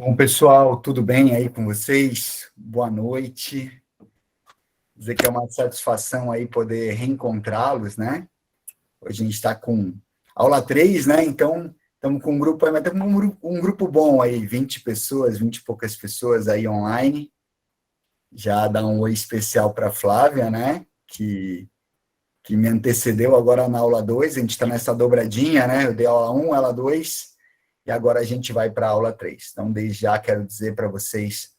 Bom, pessoal, tudo bem aí com vocês? Boa noite. Dizer que é uma satisfação aí poder reencontrá-los, né? Hoje a gente está com aula 3, né? Então, estamos com um grupo aí, mas estamos com um grupo bom aí, 20 pessoas, 20 e poucas pessoas aí online. Já dá um oi especial para a Flávia, né? Que me antecedeu agora na aula 2. A gente está nessa dobradinha, né? Eu dei aula 1, aula 2, e agora a gente vai para a aula 3. Então, desde já quero dizer para vocês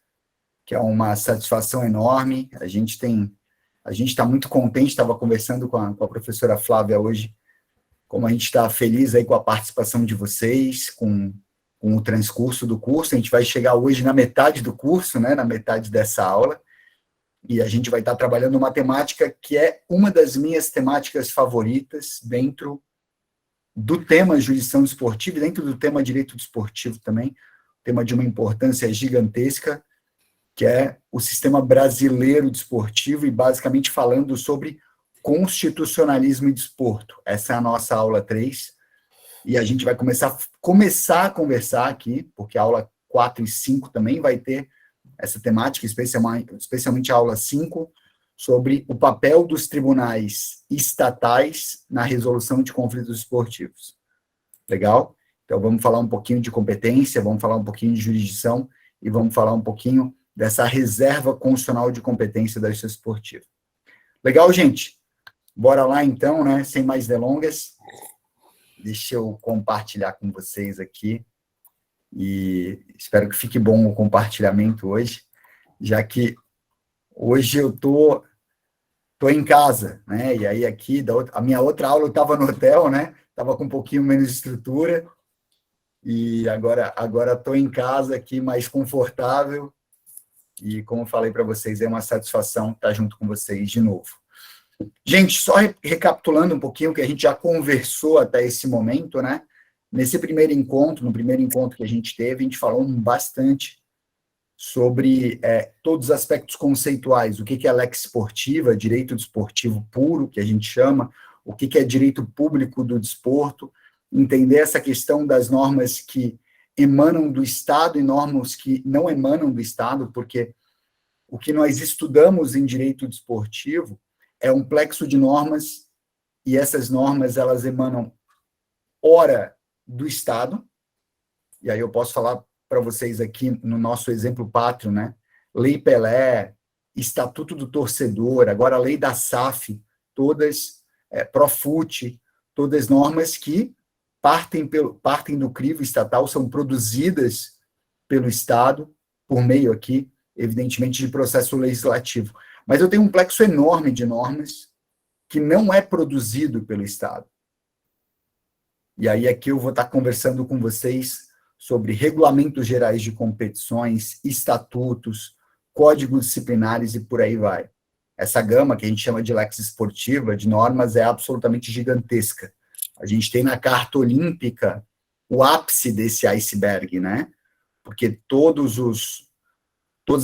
que é uma satisfação enorme. A gente está muito contente, estava conversando com a professora Flávia hoje, como a gente está feliz aí com a participação de vocês, com o transcurso do curso. A gente vai chegar hoje na metade do curso, né, na metade dessa aula, e a gente vai estar trabalhando uma temática que é uma das minhas temáticas favoritas dentro do tema jurisdição desportiva e dentro do tema direito desportivo também, tema de uma importância gigantesca, que é o sistema brasileiro desportivo, e basicamente falando sobre constitucionalismo e desporto. Essa é a nossa aula 3, e a gente vai começar a conversar aqui, porque a aula 4 e 5 também vai ter essa temática, especialmente a aula 5, sobre o papel dos tribunais estatais na resolução de conflitos esportivos. Legal? Então, vamos falar um pouquinho de competência, vamos falar um pouquinho de jurisdição, e vamos falar um pouquinho dessa reserva constitucional de competência da justiça esportiva. Legal, gente? Bora lá, então, né? Sem mais delongas. Deixa eu compartilhar com vocês aqui, e espero que fique bom o compartilhamento hoje, já que hoje eu tô em casa, né? E aí aqui, a minha outra aula eu estava no hotel, né? Estava com um pouquinho menos estrutura, e agora estou em casa aqui, mais confortável, e como eu falei para vocês, é uma satisfação estar junto com vocês de novo. Gente, só recapitulando um pouquinho o que a gente já conversou até esse momento, né? No primeiro encontro que a gente teve, a gente falou bastante sobre todos os aspectos conceituais, o que é lex esportiva, direito desportivo puro, que a gente chama, o que é direito público do desporto, entender essa questão das normas que emanam do Estado e normas que não emanam do Estado, porque o que nós estudamos em direito desportivo é um plexo de normas, e essas normas, elas emanam, ora, do Estado, e aí eu posso falar para vocês aqui, no nosso exemplo pátrio, né? Lei Pelé, Estatuto do Torcedor, agora a Lei da SAF, todas, Profut, todas normas que partem do crivo estatal, são produzidas pelo Estado, por meio aqui, evidentemente, de processo legislativo. Mas eu tenho um plexo enorme de normas que não é produzido pelo Estado. E aí aqui eu vou estar conversando com vocês sobre regulamentos gerais de competições, estatutos, códigos disciplinares e por aí vai. Essa gama que a gente chama de lex esportiva, de normas, é absolutamente gigantesca. A gente tem na Carta Olímpica o ápice desse iceberg, né? Porque todas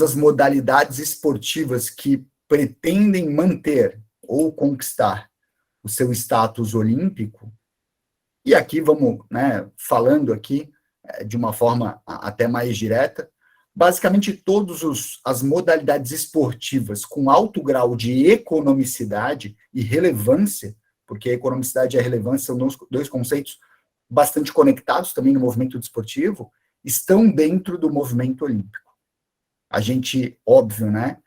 as modalidades esportivas que pretendem manter ou conquistar o seu status olímpico, e aqui vamos, né, falando aqui de uma forma até mais direta, basicamente todas as modalidades esportivas com alto grau de economicidade e relevância, porque a economicidade e a relevância são dois conceitos bastante conectados também no movimento desportivo, estão dentro do movimento olímpico. A gente, óbvio, né,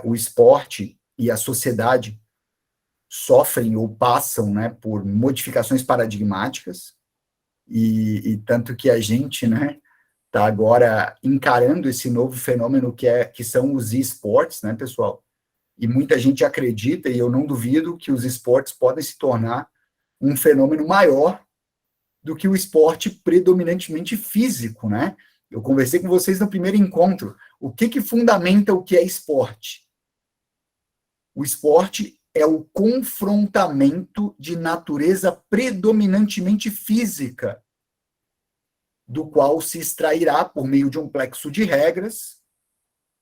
o esporte e a sociedade sofrem ou passam, né, por modificações paradigmáticas, e tanto que a gente, né, está agora encarando esse novo fenômeno que são os esportes, né, pessoal? E muita gente acredita, e eu não duvido, que os esportes podem se tornar um fenômeno maior do que o esporte predominantemente físico, né? Eu conversei com vocês no primeiro encontro. O que fundamenta o que é esporte? O esporte é o confrontamento de natureza predominantemente física, do qual se extrairá, por meio de um plexo de regras,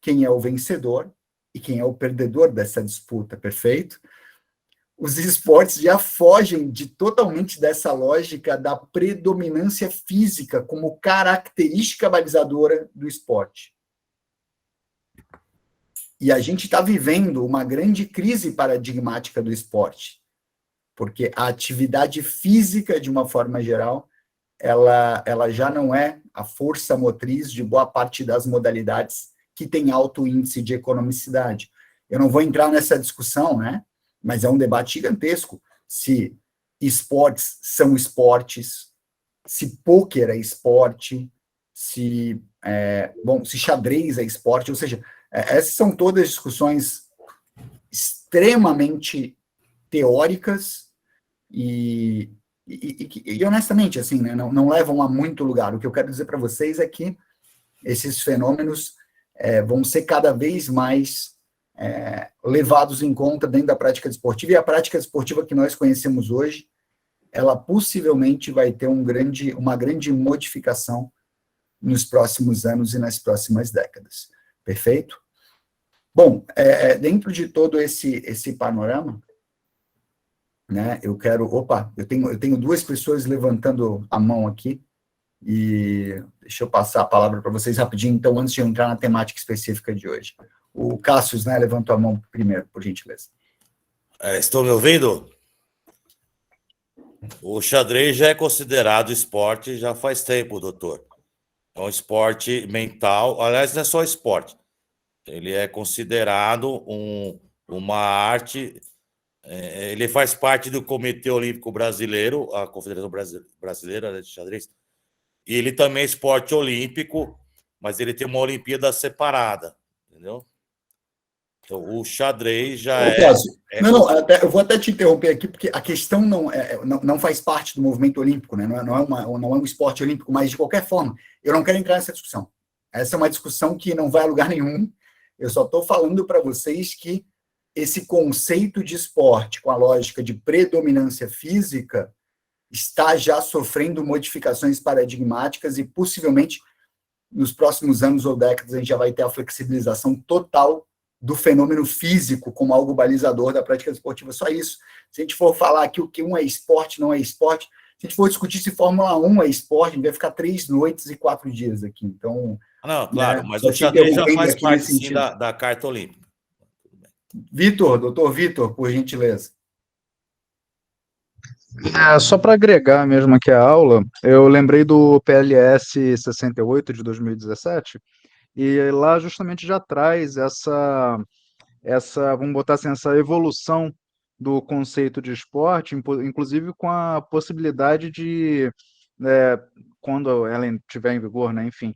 quem é o vencedor e quem é o perdedor dessa disputa, perfeito? os esportes já fogem totalmente dessa lógica da predominância física como característica balizadora do esporte. E a gente está vivendo uma grande crise paradigmática do esporte, porque a atividade física, de uma forma geral, ela já não é a força motriz de boa parte das modalidades que tem alto índice de economicidade. Eu não vou entrar nessa discussão, né? Mas é um debate gigantesco se esportes são esportes, se pôquer é esporte, se xadrez é esporte, ou seja, essas são todas discussões extremamente teóricas e honestamente, assim, né, não levam a muito lugar. O que eu quero dizer para vocês é que esses fenômenos vão ser cada vez mais levados em conta dentro da prática desportiva, e a prática desportiva que nós conhecemos hoje, ela possivelmente vai ter uma grande modificação nos próximos anos e nas próximas décadas. Perfeito? Bom, dentro de todo esse panorama, né, eu tenho duas pessoas levantando a mão aqui, e deixa eu passar a palavra para vocês rapidinho, então, antes de eu entrar na temática específica de hoje. O Cássio, né, levantou a mão primeiro, por gentileza. Estão me ouvindo? O xadrez já é considerado esporte já faz tempo, doutor. É um esporte mental, aliás, não é só esporte. Ele é considerado uma arte, ele faz parte do Comitê Olímpico Brasileiro, a Confederação Brasileira de Xadrez, e ele também é esporte olímpico, mas ele tem uma Olimpíada separada, entendeu? Então, o xadrez já eu vou até te interromper aqui, porque a questão não faz parte do movimento olímpico, né? Não é um esporte olímpico, mas, de qualquer forma, eu não quero entrar nessa discussão. Essa é uma discussão que não vai a lugar nenhum. Eu só estou falando para vocês que esse conceito de esporte, com a lógica de predominância física, está já sofrendo modificações paradigmáticas e, possivelmente, nos próximos anos ou décadas, a gente já vai ter a flexibilização total do fenômeno físico como algo balizador da prática esportiva. Só isso. Se a gente for falar aqui o que um é esporte, não é esporte, se a gente for discutir se Fórmula 1 é esporte, a gente vai ficar 3 noites e 4 dias aqui. Então, não, claro, mas só o xadrez já faz aqui parte, sim, da Carta Olímpica. Doutor Vitor, por gentileza. Só para agregar mesmo aqui a aula, eu lembrei do PLS 68 de 2017, e lá justamente já traz vamos botar assim, essa evolução do conceito de esporte, inclusive com a possibilidade de, quando ela estiver em vigor, né, enfim,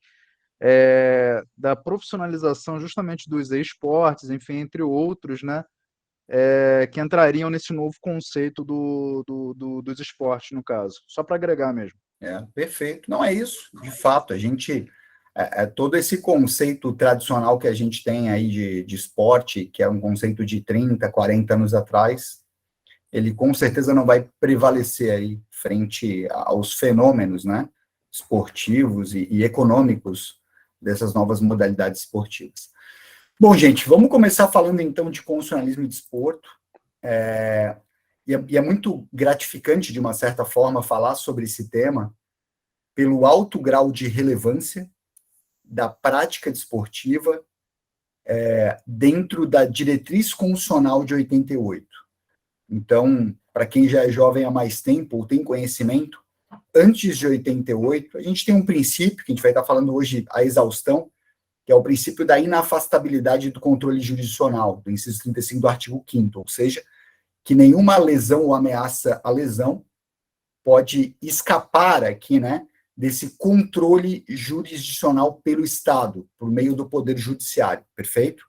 da profissionalização justamente dos esportes, enfim, entre outros, né, que entrariam nesse novo conceito dos esportes, no caso. Só para agregar mesmo. Perfeito. Não é isso, de fato, a gente... todo esse conceito tradicional que a gente tem aí de esporte, que é um conceito de 30, 40 anos atrás, ele com certeza não vai prevalecer aí frente aos fenômenos, né, esportivos e econômicos dessas novas modalidades esportivas. Bom, gente, vamos começar falando então de constitucionalismo e desporto. E é muito gratificante, de uma certa forma, falar sobre esse tema pelo alto grau de relevância da prática desportiva dentro da diretriz constitucional de 88. Então, para quem já é jovem há mais tempo ou tem conhecimento, antes de 88, a gente tem um princípio, que a gente vai estar falando hoje a exaustão, que é o princípio da inafastabilidade do controle jurisdicional, do inciso 35 do artigo 5º, ou seja, que nenhuma lesão ou ameaça à lesão pode escapar aqui, né, desse controle jurisdicional pelo Estado, por meio do Poder Judiciário, perfeito?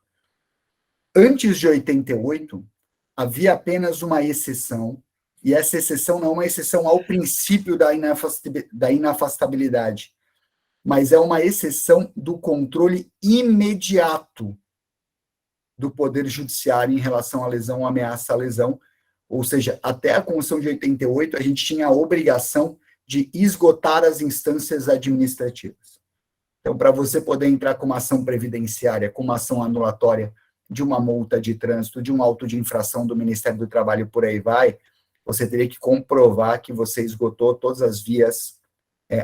Antes de 88, havia apenas uma exceção, e essa exceção não é uma exceção ao princípio da inafastabilidade, mas é uma exceção do controle imediato do Poder Judiciário em relação à lesão ou ameaça à lesão, ou seja, até a Constituição de 88, a gente tinha a obrigação de esgotar as instâncias administrativas. Então, para você poder entrar com uma ação previdenciária, com uma ação anulatória de uma multa de trânsito, de um auto de infração do Ministério do Trabalho e por aí vai, você teria que comprovar que você esgotou todas as vias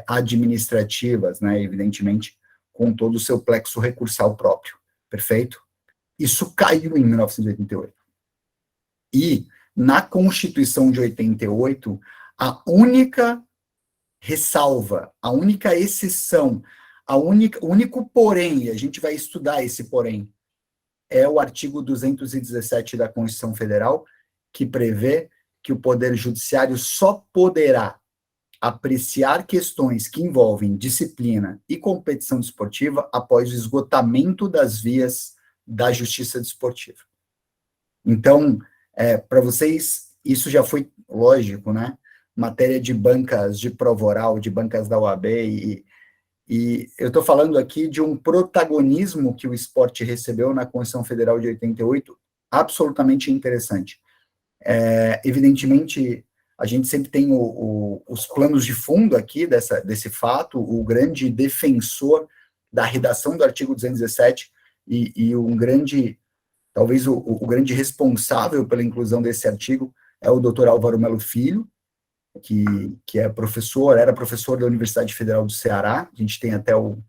administrativas, né, evidentemente, com todo o seu plexo recursal próprio, perfeito? Isso caiu em 1988. E, na Constituição de 88, a única ressalva, a única exceção, o único porém, e a gente vai estudar esse porém, é o artigo 217 da Constituição Federal, que prevê que o Poder Judiciário só poderá apreciar questões que envolvem disciplina e competição desportiva após o esgotamento das vias da justiça desportiva. Então, para vocês, isso já foi lógico, né? Matéria de bancas de prova oral, de bancas da OAB, e eu estou falando aqui de um protagonismo que o esporte recebeu na Constituição Federal de 88, absolutamente interessante. Evidentemente, a gente sempre tem os planos de fundo aqui desse fato, o grande defensor da redação do artigo 217 e um grande, talvez o grande responsável pela inclusão desse artigo é o Dr. Álvaro Melo Filho, que era professor da Universidade Federal do Ceará. A gente tem até eu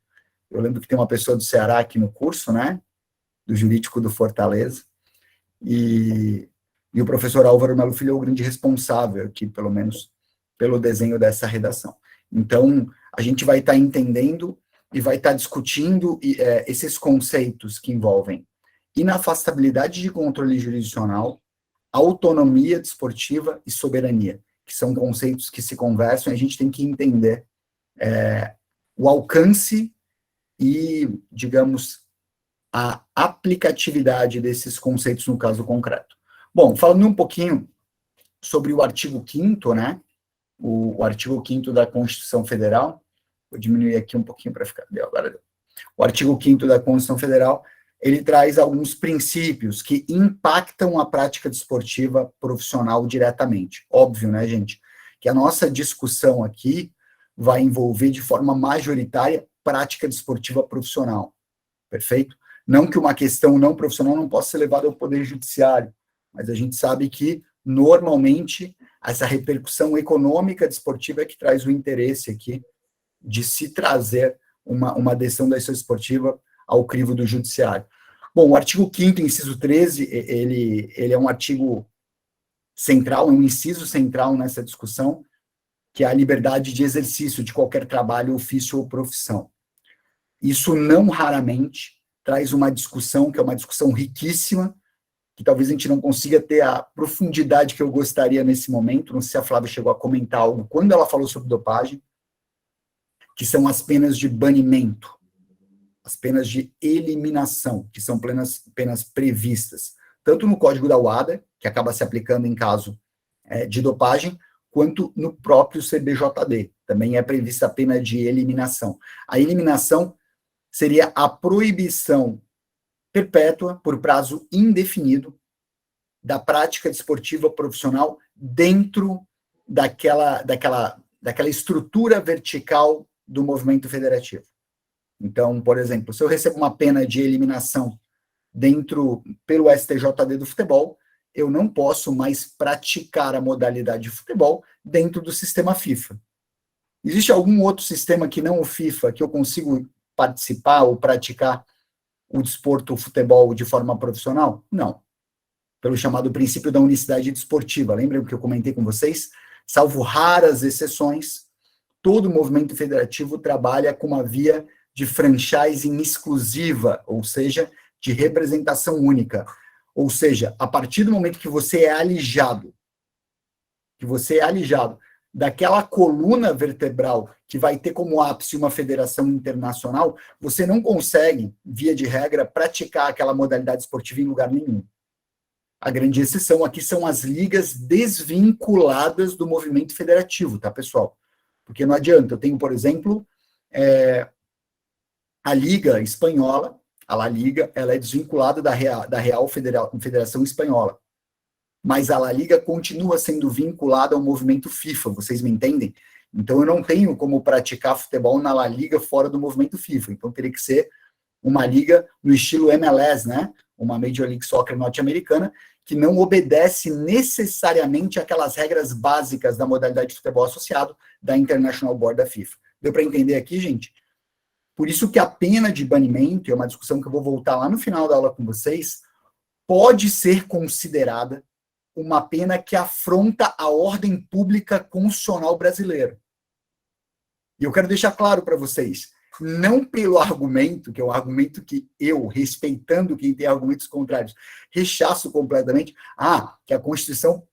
lembro que tem uma pessoa do Ceará aqui no curso, né, do jurídico do Fortaleza, e o professor Álvaro Melo Filho é o grande responsável aqui, pelo menos, pelo desenho dessa redação. Então, a gente vai estar entendendo e vai estar discutindo esses conceitos que envolvem inafastabilidade de controle jurisdicional, autonomia desportiva e soberania, que são conceitos que se conversam, e a gente tem que entender o alcance e, digamos, a aplicatividade desses conceitos no caso concreto. Bom, falando um pouquinho sobre o artigo 5º, né, o artigo 5º da Constituição Federal, vou diminuir aqui um pouquinho para ficar... Agora deu. O artigo 5º da Constituição Federal, ele traz alguns princípios que impactam a prática desportiva profissional diretamente. Óbvio, né, gente, que a nossa discussão aqui vai envolver de forma majoritária prática desportiva profissional, perfeito? Não que uma questão não profissional não possa ser levada ao Poder Judiciário, mas a gente sabe que, normalmente, essa repercussão econômica desportiva é que traz o interesse aqui de se trazer uma decisão da decisão esportiva ao crivo do judiciário. Bom, o artigo 5º, inciso 13, ele é um artigo central, um inciso central nessa discussão, que é a liberdade de exercício de qualquer trabalho, ofício ou profissão. Isso não raramente traz uma discussão, que é uma discussão riquíssima, que talvez a gente não consiga ter a profundidade que eu gostaria nesse momento. Não sei se a Flávia chegou a comentar algo quando ela falou sobre dopagem, que são as penas de banimento, as penas de eliminação, que são penas previstas, tanto no Código da UADA, que acaba se aplicando em caso de dopagem, quanto no próprio CBJD, também é prevista a pena de eliminação. A eliminação seria a proibição perpétua, por prazo indefinido, da prática desportiva profissional dentro daquela estrutura vertical do movimento federativo. Então, por exemplo, se eu recebo uma pena de eliminação pelo STJD do futebol, eu não posso mais praticar a modalidade de futebol dentro do sistema FIFA. Existe algum outro sistema que não o FIFA que eu consigo participar ou praticar o desporto, o futebol, de forma profissional? Não. Pelo chamado princípio da unicidade desportiva. Lembram que eu comentei com vocês? Salvo raras exceções, todo movimento federativo trabalha com uma via de franchising exclusiva, ou seja, de representação única. Ou seja, a partir do momento que você é alijado daquela coluna vertebral que vai ter como ápice uma federação internacional, você não consegue, via de regra, praticar aquela modalidade esportiva em lugar nenhum. A grande exceção aqui são as ligas desvinculadas do movimento federativo, tá, pessoal? Porque não adianta, eu tenho, por exemplo, a Liga Espanhola, a La Liga, ela é desvinculada da Real Federação Espanhola. Mas a La Liga continua sendo vinculada ao movimento FIFA, vocês me entendem? Então eu não tenho como praticar futebol na La Liga fora do movimento FIFA, então teria que ser uma liga no estilo MLS, né? uma Major League Soccer norte-americana, que não obedece necessariamente aquelas regras básicas da modalidade de futebol associado da International Board da FIFA. Deu para entender aqui, gente? Por isso que a pena de banimento, é uma discussão que eu vou voltar lá no final da aula com vocês, pode ser considerada uma pena que afronta a ordem pública constitucional brasileira. E eu quero deixar claro para vocês, não pelo argumento, que é um argumento que eu, respeitando quem tem argumentos contrários, rechaço completamente, que a Constituição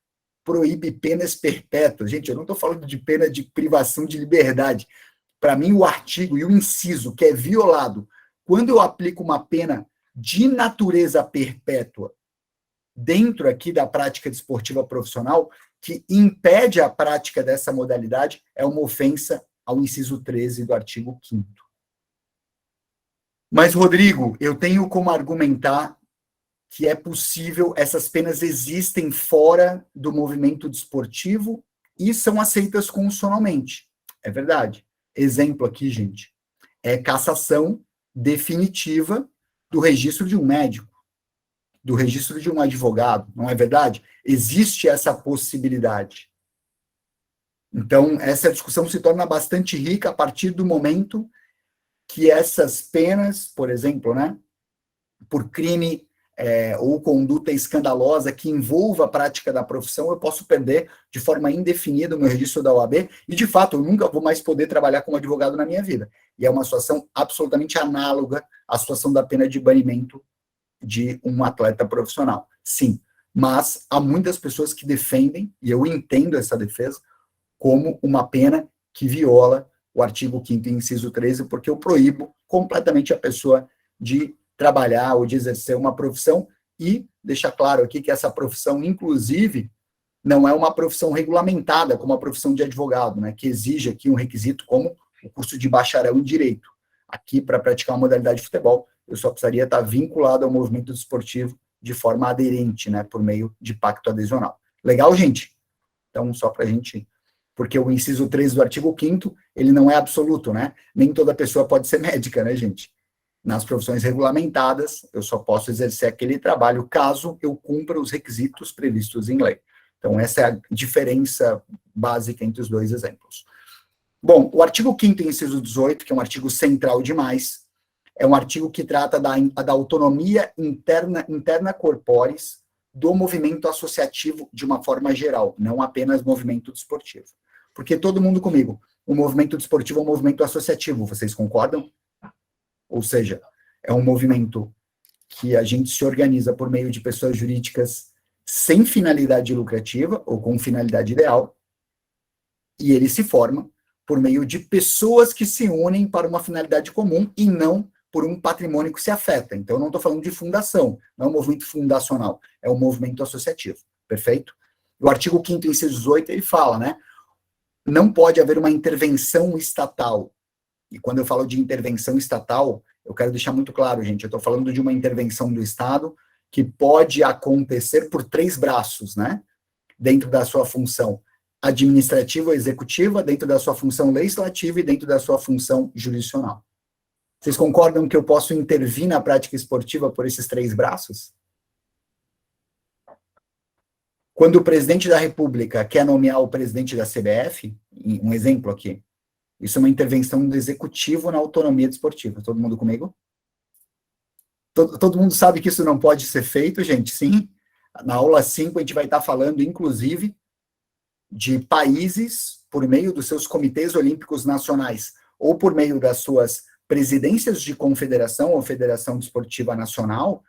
proíbe penas perpétuas. Gente, eu não estou falando de pena de privação de liberdade. Para mim, o artigo e o inciso que é violado, quando eu aplico uma pena de natureza perpétua dentro aqui da prática desportiva profissional, que impede a prática dessa modalidade, é uma ofensa ao inciso 13 do artigo 5º. Mas, Rodrigo, eu tenho como argumentar que é possível, essas penas existem fora do movimento desportivo e são aceitas constitucionalmente. É verdade. Exemplo aqui, gente, é cassação definitiva do registro de um médico, do registro de um advogado, não é verdade? Existe essa possibilidade. Então, essa discussão se torna bastante rica a partir do momento que essas penas, por exemplo, né, por crime ou conduta escandalosa que envolva a prática da profissão, eu posso perder de forma indefinida o meu registro da OAB e, de fato, eu nunca vou mais poder trabalhar como advogado na minha vida. E é uma situação absolutamente análoga à situação da pena de banimento de um atleta profissional. Sim, mas há muitas pessoas que defendem, e eu entendo essa defesa, como uma pena que viola o artigo 5º, inciso 13, porque eu proíbo completamente a pessoa de trabalhar ou de exercer uma profissão e deixar claro aqui que essa profissão, inclusive, não é uma profissão regulamentada como a profissão de advogado, né, que exige aqui um requisito como o curso de bacharel em Direito. Aqui, para praticar uma modalidade de futebol, eu só precisaria estar vinculado ao movimento desportivo de forma aderente, né, por meio de pacto adhesional. Legal, gente? Então, só para a gente... Porque o inciso 13 do artigo 5º, ele não é absoluto, né? Nem toda pessoa pode ser médica, né, gente? Nas profissões regulamentadas, eu só posso exercer aquele trabalho caso eu cumpra os requisitos previstos em lei. Então, essa é a diferença básica entre os dois exemplos. Bom, o artigo 5º, inciso 18, que é um artigo central demais, é um artigo que trata da autonomia interna corporis do movimento associativo de uma forma geral, não apenas movimento desportivo. Porque todo mundo comigo, o movimento desportivo é um movimento associativo, vocês concordam? Ou seja, é um movimento que a gente se organiza por meio de pessoas jurídicas sem finalidade lucrativa ou com finalidade ideal, e ele se forma por meio de pessoas que se unem para uma finalidade comum e não por um patrimônio que se afeta. Então, eu não estou falando de fundação, não é um movimento fundacional, é um movimento associativo, perfeito? O artigo 5º, inciso 18, ele fala, né, não pode haver uma intervenção estatal. E quando eu falo de intervenção estatal, eu quero deixar muito claro, gente, eu estou falando de uma intervenção do Estado que pode acontecer por 3 braços, né, dentro da sua função administrativa ou executiva, dentro da sua função legislativa e dentro da sua função jurisdicional. Vocês concordam que eu posso intervir na prática esportiva por esses 3 braços? Quando o presidente da República quer nomear o presidente da CBF, um exemplo aqui, isso é uma intervenção do executivo na autonomia desportiva. Todo mundo comigo? Todo mundo sabe que isso não pode ser feito, gente? Sim. Na aula 5 a gente vai estar falando, inclusive, de países, por meio dos seus comitês olímpicos nacionais, ou por meio das suas presidências de confederação ou federação desportiva nacional,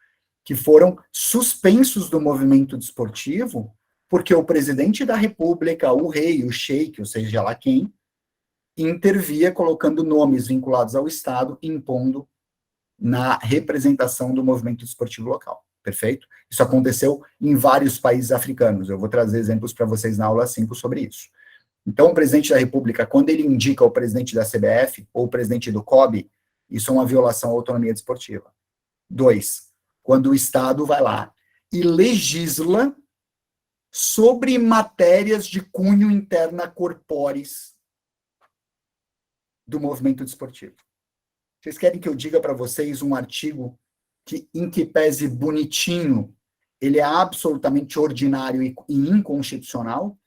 que foram suspensos do movimento desportivo, porque o presidente da República, o rei, o sheik, ou seja lá quem, intervia colocando nomes vinculados ao Estado, impondo na representação do movimento desportivo local. Perfeito? Isso aconteceu em vários países africanos. Eu vou trazer exemplos para vocês na aula 5 sobre isso. Então, o presidente da República, quando ele indica o presidente da CBF ou o presidente do COB, isso é uma violação à autonomia desportiva. 2, quando o Estado vai lá e legisla sobre matérias de cunho interna corporis do movimento desportivo. Vocês querem que eu diga para vocês um artigo que, em que pese bonitinho, ele é absolutamente ordinário e inconstitucional,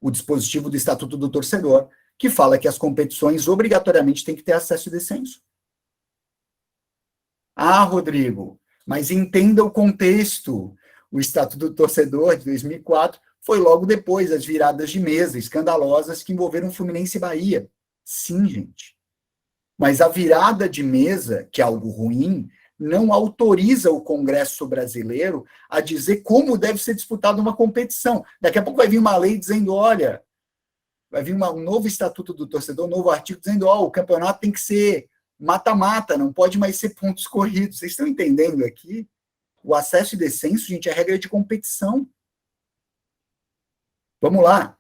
o dispositivo do Estatuto do Torcedor, que fala que as competições obrigatoriamente têm que ter acesso e descenso. Ah, Rodrigo, mas entenda o contexto. O Estatuto do Torcedor, de 2004, foi logo depois das viradas de mesa escandalosas que envolveram Fluminense e Bahia. Sim, gente. Mas a virada de mesa, que é algo ruim, não autoriza o Congresso brasileiro a dizer como deve ser disputada uma competição. Daqui a pouco vai vir uma lei dizendo, olha, vai vir um novo Estatuto do Torcedor, um novo artigo dizendo, ó, o campeonato tem que ser mata-mata, não pode mais ser pontos corridos. Vocês estão entendendo aqui? O acesso e descenso, gente, é regra de competição. Vamos lá.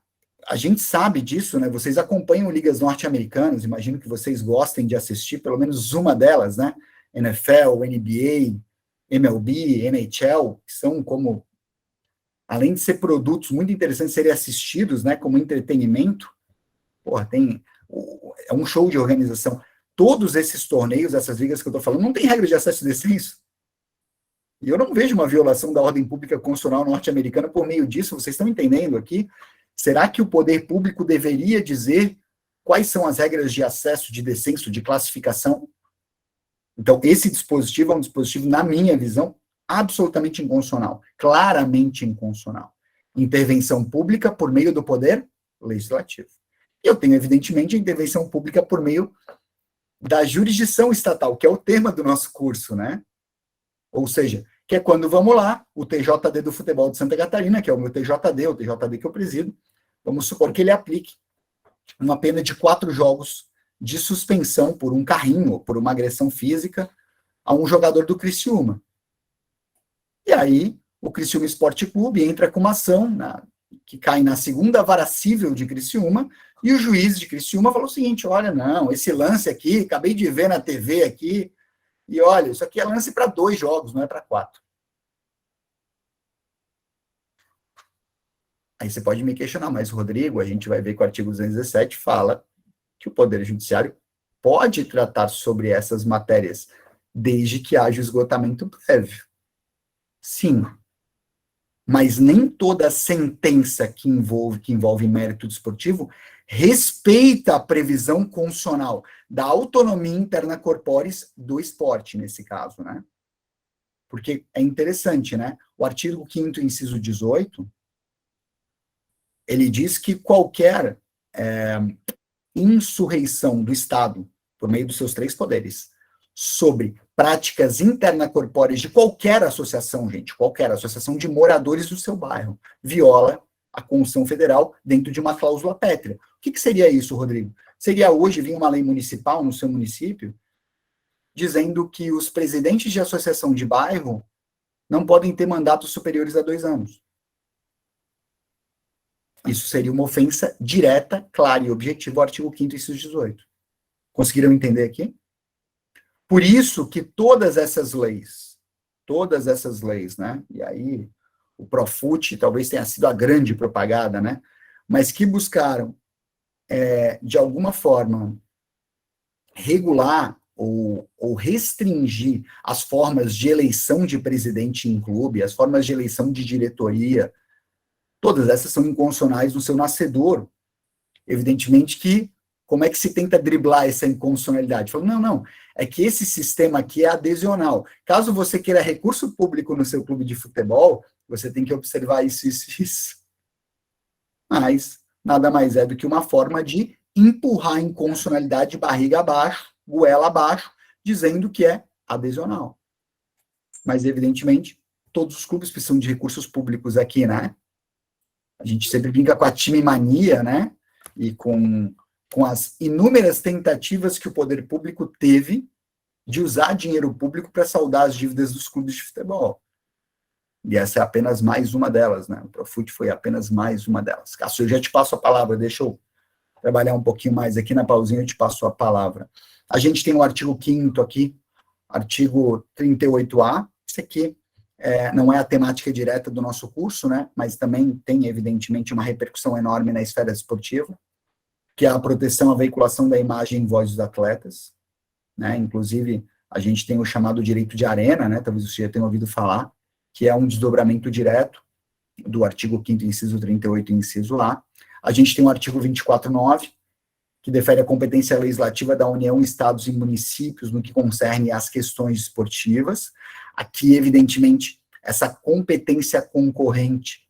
A gente sabe disso, né? Vocês acompanham ligas norte-americanas, imagino que vocês gostem de assistir pelo menos uma delas, né? NFL, NBA, MLB, NHL, que são como, além de ser produtos muito interessantes serem assistidos, né, como entretenimento, porra, é um show de organização. Todos esses torneios, essas ligas que eu estou falando, não tem regra de acesso e descenso. E eu não vejo uma violação da ordem pública constitucional norte-americana por meio disso. Vocês estão entendendo aqui? Será que o poder público deveria dizer quais são as regras de acesso, de descenso, de classificação? Então, esse dispositivo é um dispositivo, na minha visão, absolutamente inconstitucional, claramente inconstitucional. Intervenção pública por meio do poder legislativo. Eu tenho, evidentemente, a intervenção pública por meio da jurisdição estatal, que é o tema do nosso curso, né? Ou seja, que é quando, vamos lá, o TJD do futebol de Santa Catarina, que é o meu TJD, o TJD que eu presido, vamos supor que ele aplique uma pena de 4 jogos de suspensão por um carrinho, por uma agressão física a um jogador do Criciúma. E aí, o Criciúma Esporte Clube entra com uma ação que cai na segunda vara civil de Criciúma, e o juiz de Criciúma falou o seguinte, olha, não, esse lance aqui, acabei de ver na TV aqui, e olha, isso aqui é lance para 2 jogos, não é para 4. Aí você pode me questionar, mas, Rodrigo, a gente vai ver que o artigo 217 fala que o Poder Judiciário pode tratar sobre essas matérias, desde que haja esgotamento prévio. Sim, mas nem toda sentença que envolve mérito desportivo respeita a previsão constitucional da autonomia interna corporis do esporte, nesse caso, né? Porque é interessante, né? O artigo 5º, inciso 18, ele diz que qualquer insurreição do Estado, por meio dos seus 3 poderes, sobre práticas interna-corpóreas de qualquer associação, gente, qualquer associação de moradores do seu bairro, viola a Constituição Federal dentro de uma cláusula pétrea. O que seria isso, Rodrigo? Seria hoje vir uma lei municipal no seu município dizendo que os presidentes de associação de bairro não podem ter mandatos superiores a 2 anos. Isso seria uma ofensa direta, clara e objetiva ao artigo 5º, inciso 18. Conseguiram entender aqui? Por isso que todas essas leis, né, e aí o Profut talvez tenha sido a grande propaganda, né, mas que buscaram, de alguma forma, regular ou restringir as formas de eleição de presidente em clube, as formas de eleição de diretoria, todas essas são inconstitucionais no seu nascedor. Evidentemente que, como é que se tenta driblar essa inconstitucionalidade? Falando, não, é que esse sistema aqui é adhesional. Caso você queira recurso público no seu clube de futebol, você tem que observar isso. Mas nada mais é do que uma forma de empurrar a inconstitucionalidade barriga abaixo, goela abaixo, dizendo que é adhesional. Mas, evidentemente, todos os clubes precisam de recursos públicos aqui, né? A gente sempre brinca com a time mania, né? E com as inúmeras tentativas que o poder público teve de usar dinheiro público para saldar as dívidas dos clubes de futebol. E essa é apenas mais uma delas, né? O Profut foi apenas mais uma delas. Cássio, eu já te passo a palavra, deixa eu trabalhar um pouquinho mais aqui na pausinha, eu te passo a palavra. A gente tem o artigo 5º aqui, artigo 38A, isso aqui não é a temática direta do nosso curso, né? Mas também tem, evidentemente, uma repercussão enorme na esfera esportiva, que é a proteção à veiculação da imagem e voz dos atletas, né? Inclusive, a gente tem o chamado direito de arena, né, talvez você já tenha ouvido falar, que é um desdobramento direto do artigo 5º, inciso 38, inciso A. A gente tem o artigo 24.9, que defere a competência legislativa da União, estados e municípios no que concerne às questões esportivas. Aqui, evidentemente, essa competência concorrente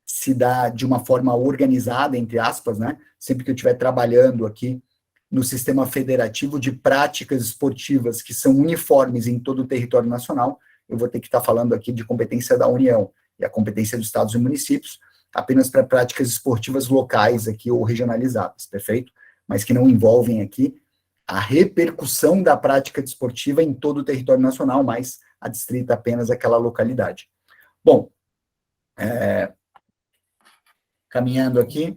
se dá de uma forma organizada, entre aspas, né? Sempre que eu estiver trabalhando aqui no sistema federativo de práticas esportivas que são uniformes em todo o território nacional, eu vou ter que estar falando aqui de competência da União e a competência dos estados e municípios, apenas para práticas esportivas locais aqui ou regionalizadas, perfeito? Mas que não envolvem aqui a repercussão da prática desportiva em todo o território nacional, mas adstrita apenas àquela localidade. Bom, caminhando aqui,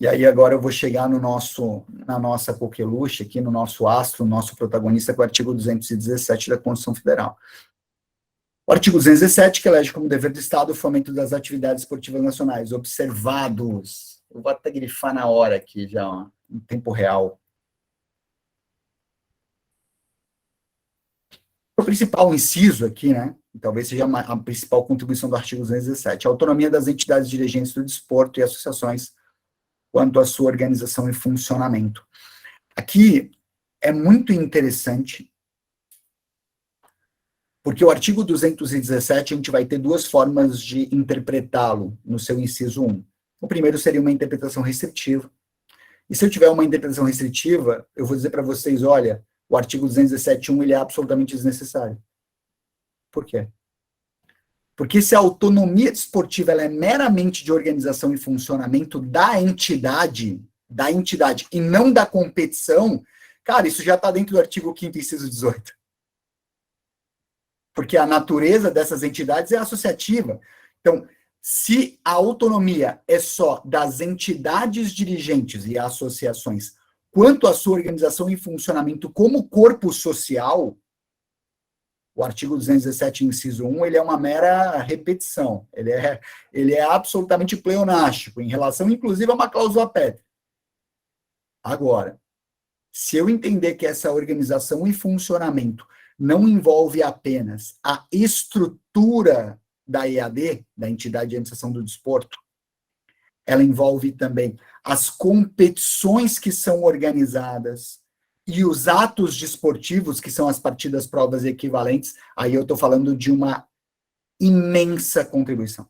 e aí agora eu vou chegar na nossa coqueluche aqui, no nosso astro, nosso protagonista, que é o artigo 217 da Constituição Federal. O artigo 217, que elege como dever do Estado o fomento das atividades esportivas nacionais, observados. Eu vou até grifar na hora aqui, já, ó, em tempo real. O principal inciso aqui, né, talvez seja a principal contribuição do artigo 217, a autonomia das entidades dirigentes do desporto e associações quanto à sua organização e funcionamento. Aqui é muito interessante, porque o artigo 217, a gente vai ter duas formas de interpretá-lo no seu inciso 1. O primeiro seria uma interpretação restritiva. E se eu tiver uma interpretação restritiva, eu vou dizer para vocês, olha, o artigo 217.1, ele é absolutamente desnecessário. Por quê? Porque se a autonomia desportiva ela é meramente de organização e funcionamento da entidade, e não da competição, cara, isso já está dentro do artigo 5º, inciso 18. Porque a natureza dessas entidades é associativa. Então, se a autonomia é só das entidades dirigentes e associações, quanto à sua organização e funcionamento como corpo social, o artigo 217, inciso 1, ele é uma mera repetição. Ele é absolutamente pleonástico, em relação, inclusive, a uma cláusula pétrea. Agora, se eu entender que essa organização e funcionamento não envolve apenas a estrutura da EAD, da Entidade de Administração do Desporto, ela envolve também as competições que são organizadas e os atos desportivos, que são as partidas, provas e equivalentes, aí eu estou falando de uma imensa contribuição.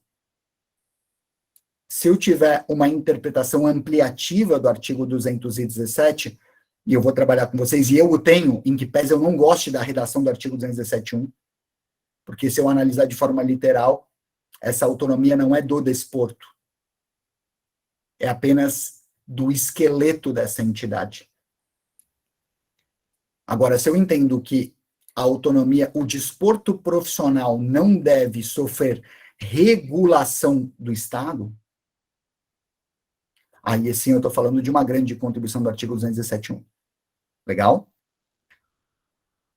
Se eu tiver uma interpretação ampliativa do artigo 217, e eu vou trabalhar com vocês, e eu o tenho, em que pese eu não goste da redação do artigo 217.1, porque se eu analisar de forma literal, essa autonomia não é do desporto, é apenas do esqueleto dessa entidade. Agora, se eu entendo que a autonomia, o desporto profissional não deve sofrer regulação do Estado, aí sim eu estou falando de uma grande contribuição do artigo 217.1. Legal?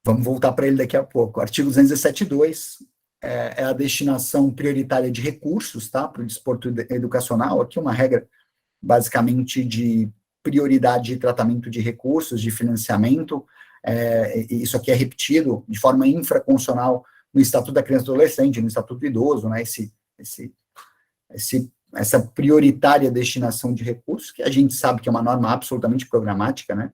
Vamos voltar para ele daqui a pouco. O artigo 217.2 é a destinação prioritária de recursos, tá, para o desporto educacional. Aqui uma regra, basicamente, de prioridade de tratamento de recursos, de financiamento. Isso aqui é repetido de forma infraconstitucional no Estatuto da Criança e do Adolescente, no Estatuto do Idoso, né, essa prioritária destinação de recursos, que a gente sabe que é uma norma absolutamente programática, né,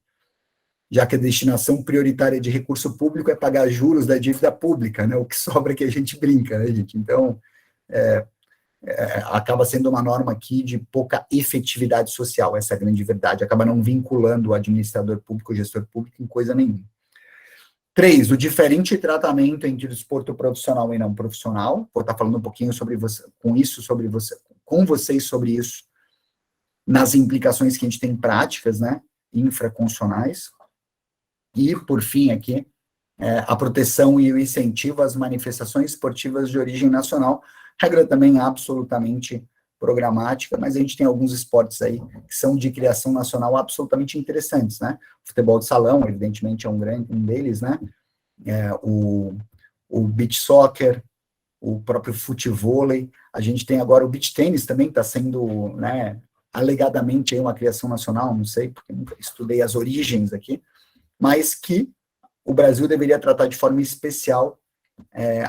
já que a destinação prioritária de recurso público é pagar juros da dívida pública, né, o que sobra que a gente brinca, né, gente? Então, acaba sendo uma norma aqui de pouca efetividade social, essa é a grande verdade, acaba não vinculando o administrador público, o gestor público em coisa nenhuma. 3, o diferente tratamento entre o desporto profissional e não profissional, vou estar falando um pouquinho com vocês sobre isso, nas implicações que a gente tem práticas, né, infraconstitucionais. E, por fim, aqui, a proteção e o incentivo às manifestações esportivas de origem nacional, regra também absolutamente programática, mas a gente tem alguns esportes aí que são de criação nacional absolutamente interessantes, né? O futebol de salão, evidentemente, é um deles, né? O beach soccer, o próprio futevôlei, a gente tem agora o beach tênis também, está sendo, né, alegadamente aí uma criação nacional, não sei, porque nunca estudei as origens aqui, mas que o Brasil deveria tratar de forma especial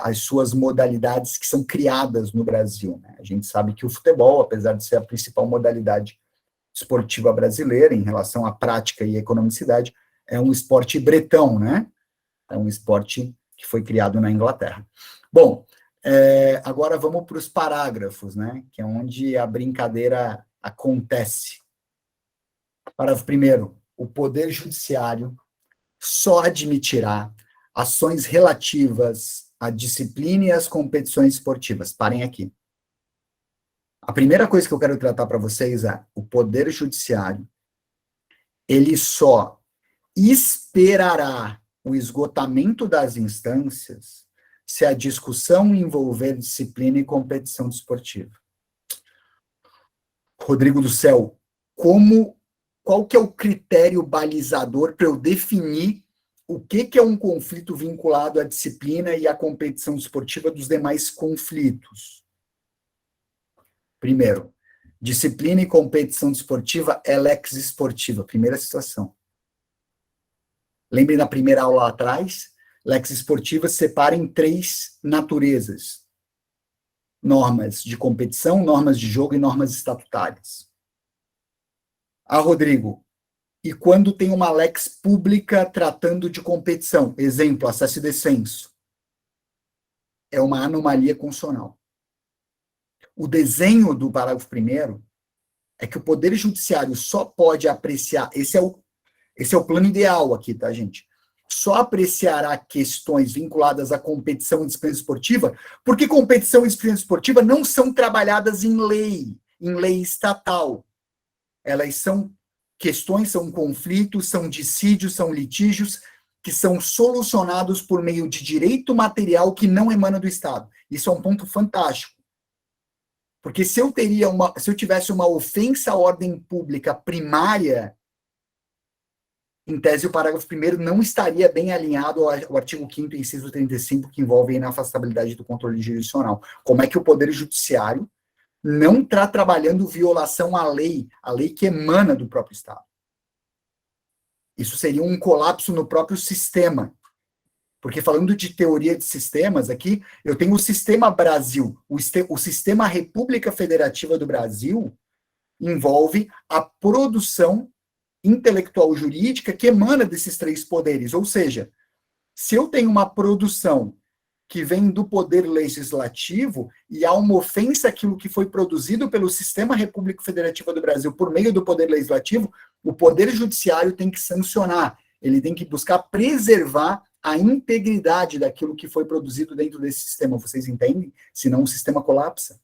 as suas modalidades que são criadas no Brasil, né? A gente sabe que o futebol, apesar de ser a principal modalidade esportiva brasileira em relação à prática e economicidade, é um esporte bretão, né? É um esporte que foi criado na Inglaterra. Bom, agora vamos para os parágrafos, né? Que é onde a brincadeira acontece. Parágrafo primeiro, o Poder Judiciário só admitirá ações relativas à disciplina e às competições esportivas. Parem aqui. A primeira coisa que eu quero tratar para vocês é o Poder Judiciário, ele só esperará o esgotamento das instâncias se a discussão envolver disciplina e competição desportiva. Rodrigo do Céu, qual que é o critério balizador para eu definir o que é um conflito vinculado à disciplina e à competição desportiva dos demais conflitos? Primeiro, disciplina e competição desportiva é lex esportiva, primeira situação. Lembrem da primeira aula lá atrás, lex esportiva se separa em 3 naturezas: normas de competição, normas de jogo e normas estatutárias. Rodrigo, e quando tem uma lex pública tratando de competição, exemplo, acesso e descenso, é uma anomalia constitucional. O desenho do parágrafo 1º é que o Poder Judiciário só pode apreciar, esse é o plano ideal aqui, tá, gente? Só apreciará questões vinculadas à competição e disciplina esportiva, porque competição e disciplina esportiva não são trabalhadas em lei estatal. Elas são questões, são conflitos, são dissídios, são litígios que são solucionados por meio de direito material que não emana do Estado. Isso é um ponto fantástico. Porque se eu tivesse uma ofensa à ordem pública primária, em tese, o parágrafo 1º não estaria bem alinhado ao artigo 5º, inciso 35, que envolve a inafastabilidade do controle jurisdicional. Como é que o Poder Judiciário não está trabalhando violação à lei que emana do próprio Estado? Isso seria um colapso no próprio sistema. Porque falando de teoria de sistemas aqui, eu tenho o sistema Brasil, o sistema República Federativa do Brasil envolve a produção intelectual jurídica que emana desses 3 poderes. Ou seja, se eu tenho uma produção que vem do poder legislativo e há uma ofensa àquilo que foi produzido pelo sistema República Federativa do Brasil por meio do poder legislativo, o Poder Judiciário tem que sancionar, ele tem que buscar preservar a integridade daquilo que foi produzido dentro desse sistema. Vocês entendem? Senão o sistema colapsa.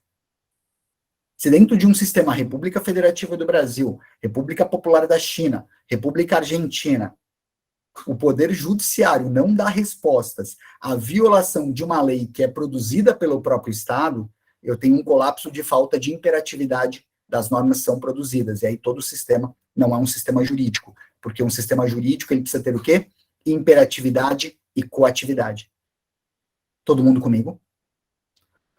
Se dentro de um sistema República Federativa do Brasil, República Popular da China, República Argentina, o Poder Judiciário não dá respostas à violação de uma lei que é produzida pelo próprio Estado, eu tenho um colapso de falta de imperatividade das normas que são produzidas. E aí todo o sistema não é um sistema jurídico, porque um sistema jurídico ele precisa ter o quê? Imperatividade e coatividade. Todo mundo comigo?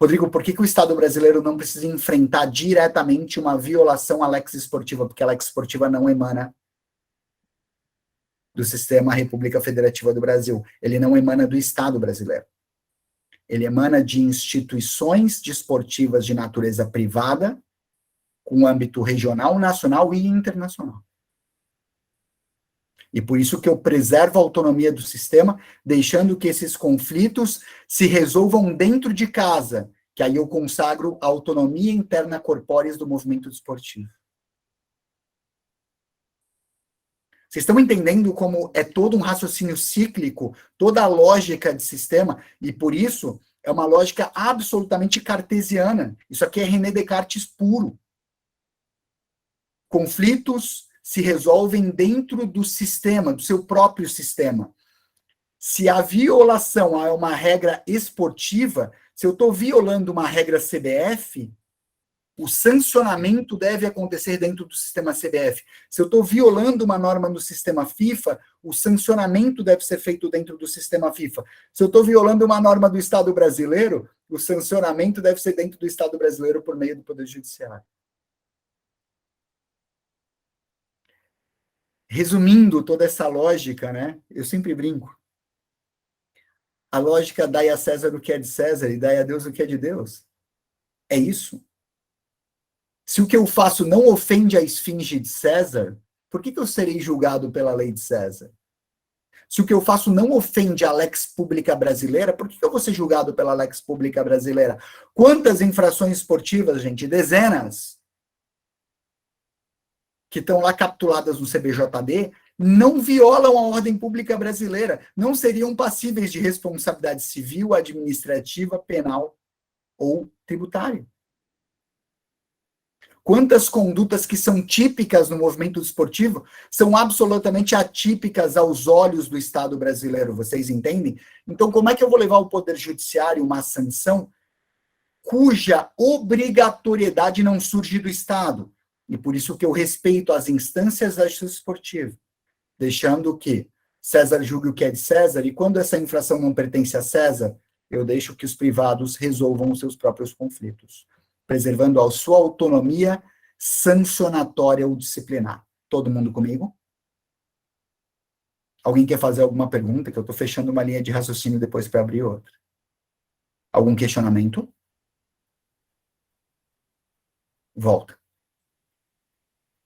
Rodrigo, por que o Estado brasileiro não precisa enfrentar diretamente uma violação à lex esportiva? Porque a lex esportiva não emana do sistema República Federativa do Brasil. Ele não emana do Estado brasileiro. Ele emana de instituições desportivas de natureza privada, com âmbito regional, nacional e internacional. E por isso que eu preservo a autonomia do sistema, deixando que esses conflitos se resolvam dentro de casa, que aí eu consagro a autonomia interna corpórea do movimento desportivo. Vocês estão entendendo como é todo um raciocínio cíclico, toda a lógica de sistema, e por isso é uma lógica absolutamente cartesiana. Isso aqui é René Descartes puro. Conflitos se resolvem dentro do sistema, do seu próprio sistema. Se a violação é uma regra esportiva, se eu estou violando uma regra CBF, o sancionamento deve acontecer dentro do sistema CBF. Se eu estou violando uma norma no sistema FIFA, o sancionamento deve ser feito dentro do sistema FIFA. Se eu estou violando uma norma do Estado brasileiro, o sancionamento deve ser dentro do Estado brasileiro por meio do Poder Judiciário. Resumindo toda essa lógica, né? Eu sempre brinco. A lógica dai a César o que é de César e dai a Deus o que é de Deus. É isso. Se o que eu faço não ofende a esfinge de César, por que eu serei julgado pela lei de César? Se o que eu faço não ofende a lex pública brasileira, por que eu vou ser julgado pela lex pública brasileira? Quantas infrações esportivas, gente? Dezenas. Que estão lá capituladas no CBJD, não violam a ordem pública brasileira, não seriam passíveis de responsabilidade civil, administrativa, penal ou tributária. Quantas condutas que são típicas no movimento esportivo são absolutamente atípicas aos olhos do Estado brasileiro, vocês entendem? Então, como é que eu vou levar ao Poder Judiciário uma sanção cuja obrigatoriedade não surge do Estado? E por isso que eu respeito as instâncias da justiça esportiva, deixando que César julgue o que é de César, e quando essa infração não pertence a César, eu deixo que os privados resolvam os seus próprios conflitos, preservando a sua autonomia sancionatória ou disciplinar. Todo mundo comigo? Alguém quer fazer alguma pergunta? Que eu estou fechando uma linha de raciocínio depois para abrir outra. Algum questionamento? Volta.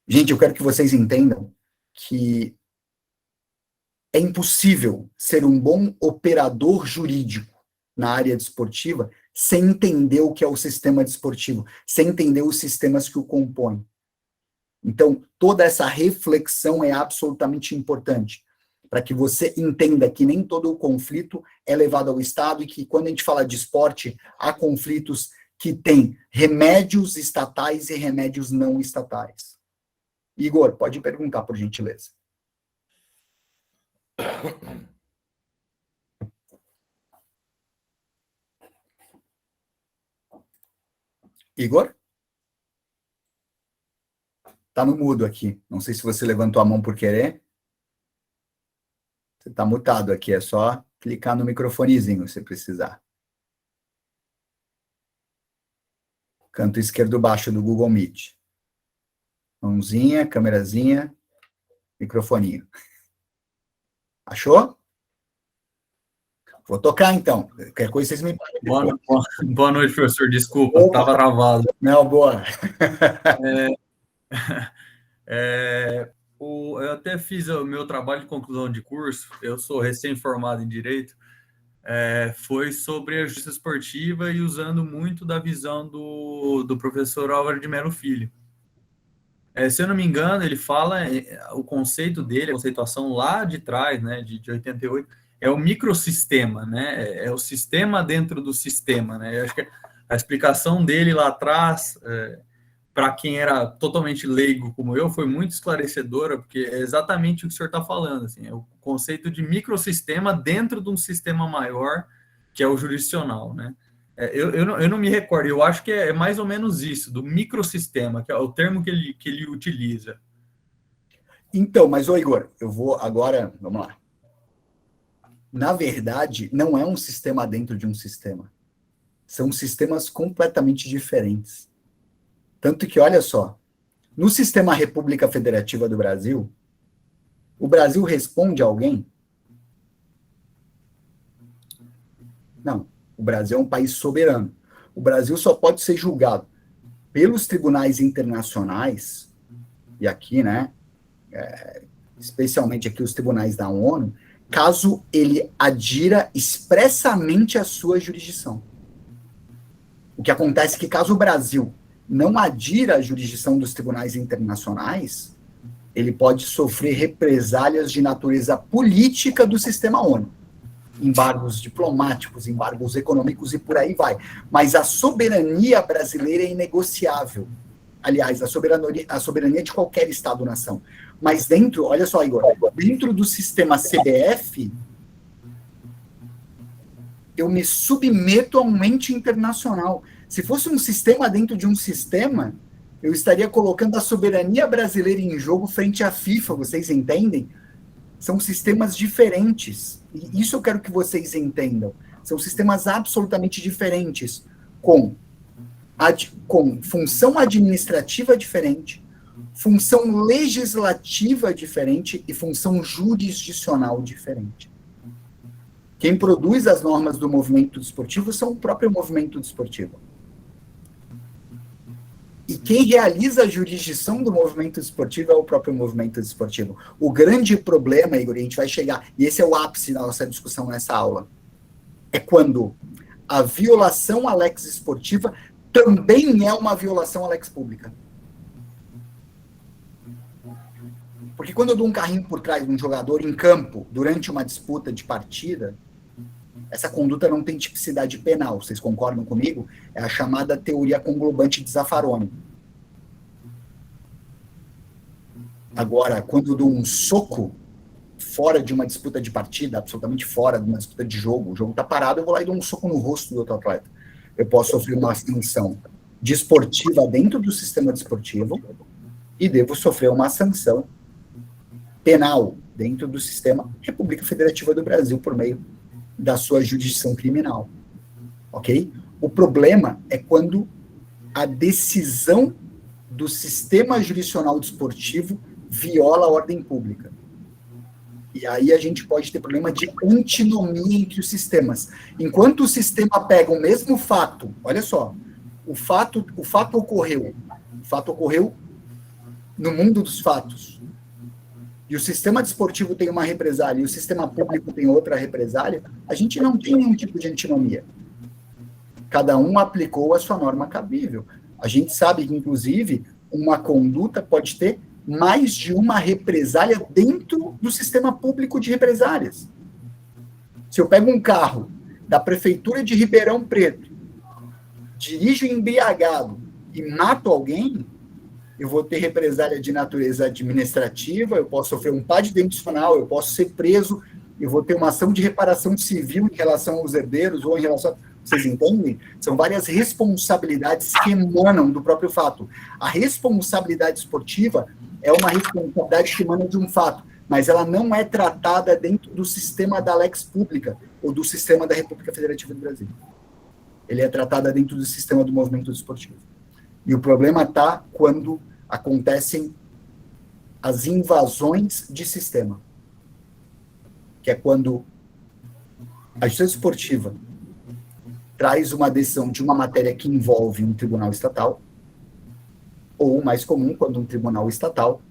Gente, eu quero que vocês entendam que é impossível ser um bom operador jurídico na área desportiva sem entender o que é o sistema desportivo, sem entender os sistemas que o compõem. Então, toda essa reflexão é absolutamente importante, para que você entenda que nem todo o conflito é levado ao Estado e que, quando a gente fala de esporte, há conflitos que têm remédios estatais e remédios não estatais. Igor, pode perguntar, por gentileza. Igor? Tá no mudo aqui. Não sei se você levantou a mão por querer. Você tá mutado aqui, é só clicar no microfonezinho se precisar. Canto esquerdo baixo do Google Meet. Mãozinha, câmerazinha, microfoninho. Achou? Vou tocar, então. Qualquer coisa vocês me... Boa noite, professor. Desculpa, estava travado. Não, boa. Eu até fiz o meu trabalho de conclusão de curso, eu sou recém-formado em Direito, foi sobre a justiça esportiva e usando muito da visão do professor Álvaro de Melo Filho. Se eu não me engano, ele fala, o conceito dele, a conceituação lá de trás, né, de 88, é o microsistema, né, é o sistema dentro do sistema, né, eu acho que a explicação dele lá atrás, para quem era totalmente leigo como eu, foi muito esclarecedora, porque é exatamente o que o senhor está falando, assim, é o conceito de microsistema dentro de um sistema maior, que é o jurisdicional, né. Eu não me recordo, eu acho que é mais ou menos isso, do microsistema, que é o termo que ele utiliza. Então, mas, ô Igor, eu vou agora, vamos lá. Na verdade, não é um sistema dentro de um sistema. São sistemas completamente diferentes. Tanto que, olha só, no sistema República Federativa do Brasil, o Brasil responde a alguém? Não. O Brasil é um país soberano. O Brasil só pode ser julgado pelos tribunais internacionais, e aqui, né, especialmente aqui os tribunais da ONU, caso ele adira expressamente à sua jurisdição. O que acontece é que, caso o Brasil não adira à jurisdição dos tribunais internacionais, ele pode sofrer represálias de natureza política do sistema ONU. Embargos diplomáticos, embargos econômicos e por aí vai. Mas a soberania brasileira é inegociável. Aliás, a soberania de qualquer Estado-nação. Mas dentro, olha só, Igor, dentro do sistema CBF, eu me submeto a um ente internacional. Se fosse um sistema dentro de um sistema, eu estaria colocando a soberania brasileira em jogo frente à FIFA, vocês entendem? São sistemas diferentes. E isso eu quero que vocês entendam. São sistemas absolutamente diferentes, com função administrativa diferente, função legislativa diferente e função jurisdicional diferente. Quem produz as normas do movimento desportivo são o próprio movimento desportivo. E quem realiza a jurisdição do movimento desportivo é o próprio movimento desportivo. O grande problema, Igor, a gente vai chegar, e esse é o ápice da nossa discussão nessa aula, é quando a violação à lex esportiva também é uma violação à lex pública. Porque quando eu dou um carrinho por trás de um jogador em campo, durante uma disputa de partida, essa conduta não tem tipicidade penal, vocês concordam comigo? É a chamada teoria conglobante de Zaffaroni. Agora, quando eu dou um soco fora de uma disputa de partida, absolutamente fora de uma disputa de jogo, o jogo está parado, eu vou lá e dou um soco no rosto do outro atleta. Eu posso sofrer uma sanção desportiva dentro do sistema desportivo e devo sofrer uma sanção penal dentro do sistema República Federativa do Brasil por meio da sua jurisdição criminal, ok? O problema é quando a decisão do sistema jurisdicional desportivo viola a ordem pública. E aí a gente pode ter problema de antinomia entre os sistemas. Enquanto o sistema pega o mesmo fato, olha só, o fato ocorreu no mundo dos fatos, e o sistema desportivo tem uma represália e o sistema público tem outra represália, a gente não tem nenhum tipo de antinomia. Cada um aplicou a sua norma cabível. A gente sabe que, inclusive, uma conduta pode ter mais de uma represália dentro do sistema público de represálias. Se eu pego um carro da prefeitura de Ribeirão Preto, dirijo embriagado e mato alguém, eu vou ter represália de natureza administrativa, eu posso sofrer um PAD detencional, eu posso ser preso, eu vou ter uma ação de reparação civil em relação aos herdeiros ou em relação... Vocês entendem? São várias responsabilidades que emanam do próprio fato. A responsabilidade esportiva é uma responsabilidade que emana de um fato, mas ela não é tratada dentro do sistema da lex pública ou do sistema da República Federativa do Brasil. Ele é tratada dentro do sistema do movimento desportivo. E o problema está quando acontecem as invasões de sistema, que é quando a justiça esportiva traz uma decisão de uma matéria que envolve um tribunal estatal, ou, mais comum, quando um tribunal estatal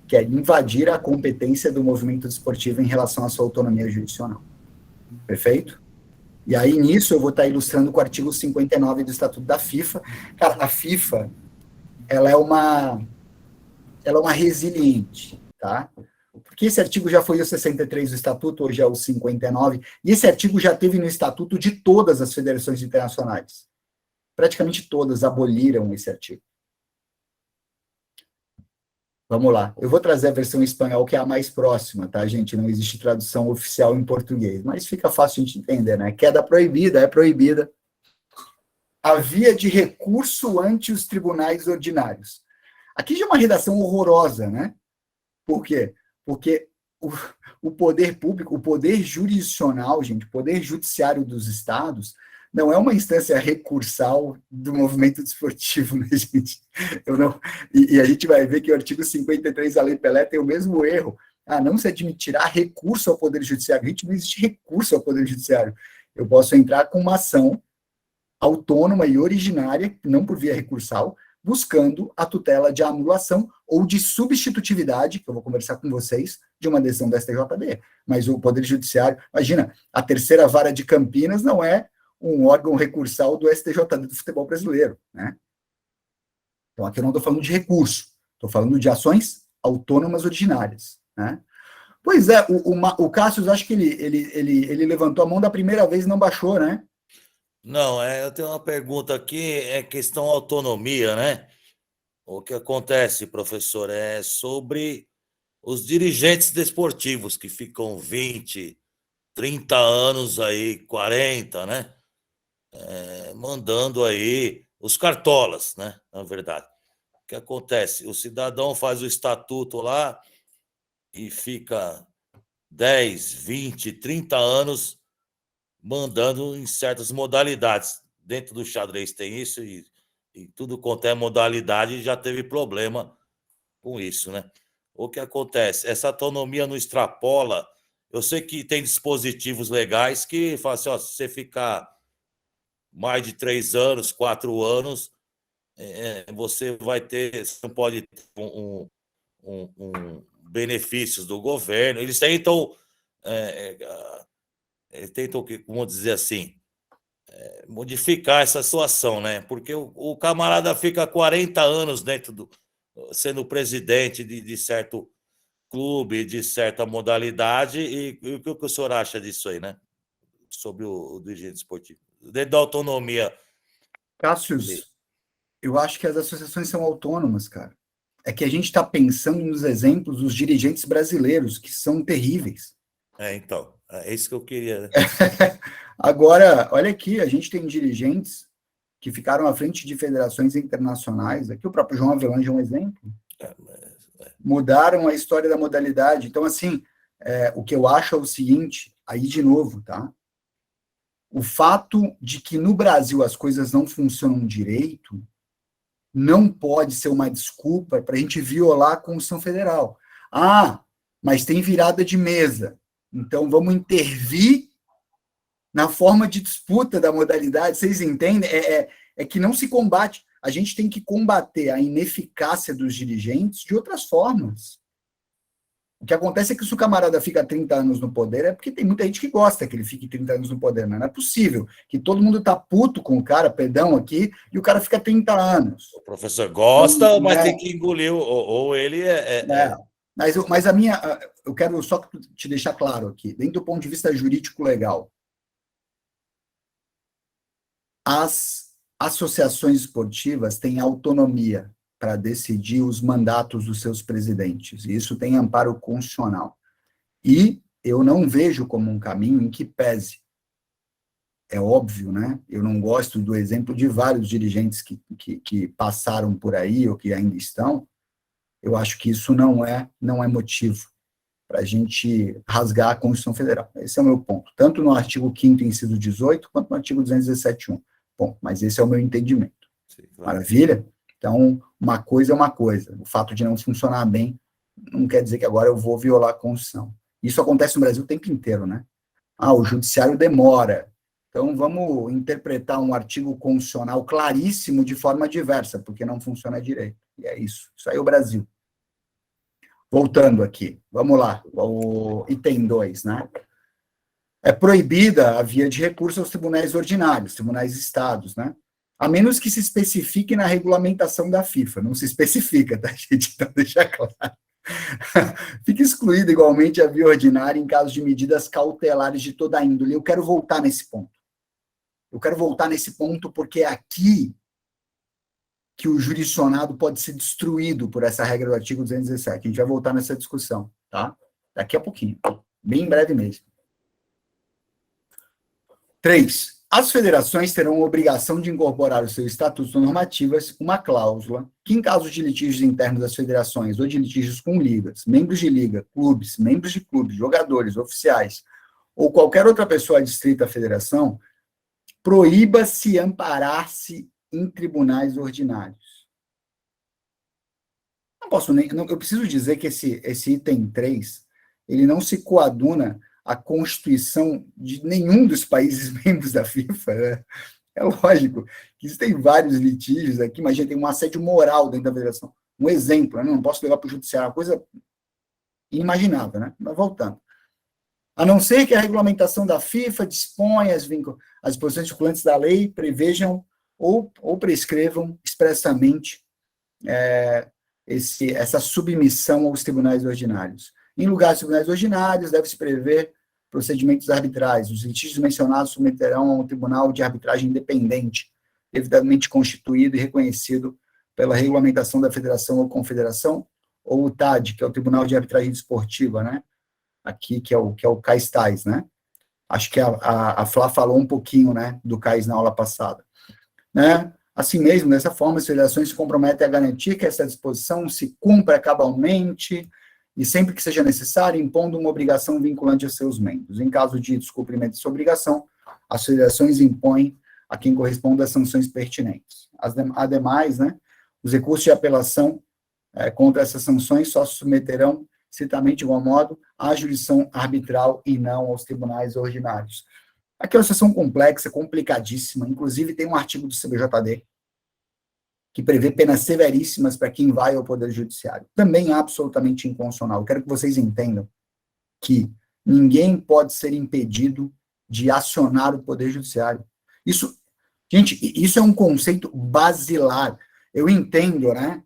quer invadir a competência do movimento desportivo em relação à sua autonomia jurisdicional. Perfeito? E aí, nisso, eu vou estar ilustrando com o artigo 59 do Estatuto da FIFA. Cara, a FIFA, ela é uma resiliente, tá? Porque esse artigo já foi o 63 do Estatuto, hoje é o 59, e esse artigo já teve no Estatuto de todas as federações internacionais. Praticamente todas aboliram esse artigo. Vamos lá. Eu vou trazer a versão em espanhol, que é a mais próxima, tá, gente? Não existe tradução oficial em português, mas fica fácil de entender, né? Queda proibida, é proibida. A via de recurso ante os tribunais ordinários. Aqui já é uma redação horrorosa, né? Por quê? Porque o poder público, o poder jurisdicional, gente, o poder judiciário dos estados, não é uma instância recursal do movimento desportivo, né, gente? E a gente vai ver que o artigo 53 da Lei Pelé tem o mesmo erro. Não se admitirá recurso ao Poder Judiciário. Gente, não existe recurso ao Poder Judiciário. Eu posso entrar com uma ação autônoma e originária, não por via recursal, buscando a tutela de anulação ou de substitutividade, que eu vou conversar com vocês, de uma decisão da STJD. Mas o Poder Judiciário, imagina, a terceira vara de Campinas não é um órgão recursal do STJD do futebol brasileiro, né? Então, aqui eu não estou falando de recurso, estou falando de ações autônomas originárias, né? Pois é, o Cássio, acho que ele levantou a mão da primeira vez e não baixou, né? Não, eu tenho uma pergunta aqui, é questão autonomia, né? O que acontece, professor, é sobre os dirigentes desportivos que ficam 20, 30 anos aí, 40, né? Mandando aí os cartolas, né? Na verdade. O que acontece? O cidadão faz o estatuto lá e fica 10, 20, 30 anos mandando em certas modalidades. Dentro do xadrez tem isso e tudo quanto é modalidade já teve problema com isso, né? O que acontece? Essa autonomia não extrapola Eu sei que tem dispositivos legais que falam assim, ó, se você ficar mais de 3 anos, 4 anos, você vai ter, você não pode ter benefícios do governo. Eles tentam, vamos dizer assim, modificar essa situação, né? Porque o camarada fica 40 anos sendo presidente de certo clube, de certa modalidade, e o que o senhor acha disso aí, né? Sobre o dirigente esportivo. Dentro da autonomia. Cassius, eu acho que as associações são autônomas, cara. É que a gente está pensando nos exemplos dos dirigentes brasileiros, que são terríveis. Então, é isso que eu queria. Né? Agora, olha aqui, a gente tem dirigentes que ficaram à frente de federações internacionais, aqui o próprio João Avelange é um exemplo, mudaram a história da modalidade. Então, assim, o que eu acho é o seguinte, aí de novo, tá? O fato de que no Brasil as coisas não funcionam direito não pode ser uma desculpa para a gente violar a Constituição Federal. Ah, mas tem virada de mesa, então vamos intervir na forma de disputa da modalidade. Vocês entendem? É que não se combate. A gente tem que combater a ineficácia dos dirigentes de outras formas. O que acontece é que se o camarada fica 30 anos no poder, é porque tem muita gente que gosta que ele fique 30 anos no poder, mas não é possível que todo mundo tá puto com o cara, perdão aqui, e o cara fica 30 anos. O professor gosta, mas tem que engolir, ou ele Mas eu quero só te deixar claro aqui, dentro do ponto de vista jurídico legal, as associações esportivas têm autonomia para decidir os mandatos dos seus presidentes, e isso tem amparo constitucional. E eu não vejo como um caminho em que pese. É óbvio, né? Eu não gosto do exemplo de vários dirigentes que passaram por aí ou que ainda estão. Eu acho que isso não é motivo para a gente rasgar a Constituição Federal. Esse é o meu ponto, tanto no artigo 5º, inciso 18, quanto no artigo 217.1. Bom, mas esse é o meu entendimento. Sim, claro. Maravilha? Então, uma coisa é uma coisa. O fato de não funcionar bem não quer dizer que agora eu vou violar a Constituição. Isso acontece no Brasil o tempo inteiro, né? O judiciário demora. Então, vamos interpretar um artigo constitucional claríssimo de forma diversa, porque não funciona direito. E é isso. Isso aí é o Brasil. Voltando aqui. Vamos lá. O item 2, né? É proibida a via de recurso aos tribunais ordinários, tribunais estados, né? A menos que se especifique na regulamentação da FIFA. Não se especifica, tá, gente? Então, deixa claro. Fica excluída igualmente a via ordinária em caso de medidas cautelares de toda a índole. Eu quero voltar nesse ponto. Porque é aqui que o jurisdicionado pode ser destruído por essa regra do artigo 217. A gente vai voltar nessa discussão, tá? Daqui a pouquinho. Bem breve mesmo. 3. As federações terão a obrigação de incorporar aos seus estatutos normativas uma cláusula que, em caso de litígios internos das federações ou de litígios com ligas, membros de liga, clubes, membros de clubes, jogadores, oficiais ou qualquer outra pessoa adstrita à federação, proíba-se amparar-se em tribunais ordinários. Eu preciso dizer que esse item 3, ele não se coaduna a Constituição de nenhum dos países membros da FIFA, né? É lógico que existem vários litígios aqui, mas a gente tem um assédio moral dentro da federação. Um exemplo, né? Não posso levar para o judiciário, uma coisa inimaginável, né? Mas voltando. A não ser que a regulamentação da FIFA disponha as disposições vinculantes da lei, prevejam ou prescrevam expressamente essa submissão aos tribunais ordinários. Em lugar dos tribunais ordinários, deve-se prever procedimentos arbitrais. Os litígios mencionados submeterão a um tribunal de arbitragem independente, devidamente constituído e reconhecido pela regulamentação da federação ou confederação, ou o TAD, que é o Tribunal de Arbitragem Desportiva, né? Aqui, que é o CAIS-TAIS, né? Acho que a Flá falou um pouquinho, né, do CAIS na aula passada. Né? Assim mesmo, dessa forma, as federações se comprometem a garantir que essa disposição se cumpra cabalmente e sempre que seja necessário, impondo uma obrigação vinculante a seus membros. Em caso de descumprimento dessa obrigação, as federações impõem a quem corresponda as sanções pertinentes. Ademais, né, os recursos de apelação contra essas sanções só se submeterão estritamente de igual modo, à jurisdição arbitral e não aos tribunais ordinários. Aqui é uma situação complexa, complicadíssima, inclusive tem um artigo do CBJD que prevê penas severíssimas para quem vai ao Poder Judiciário. Também absolutamente inconstitucional. Eu quero que vocês entendam que ninguém pode ser impedido de acionar o Poder Judiciário. Isso, gente, isso é um conceito basilar. Eu entendo, né?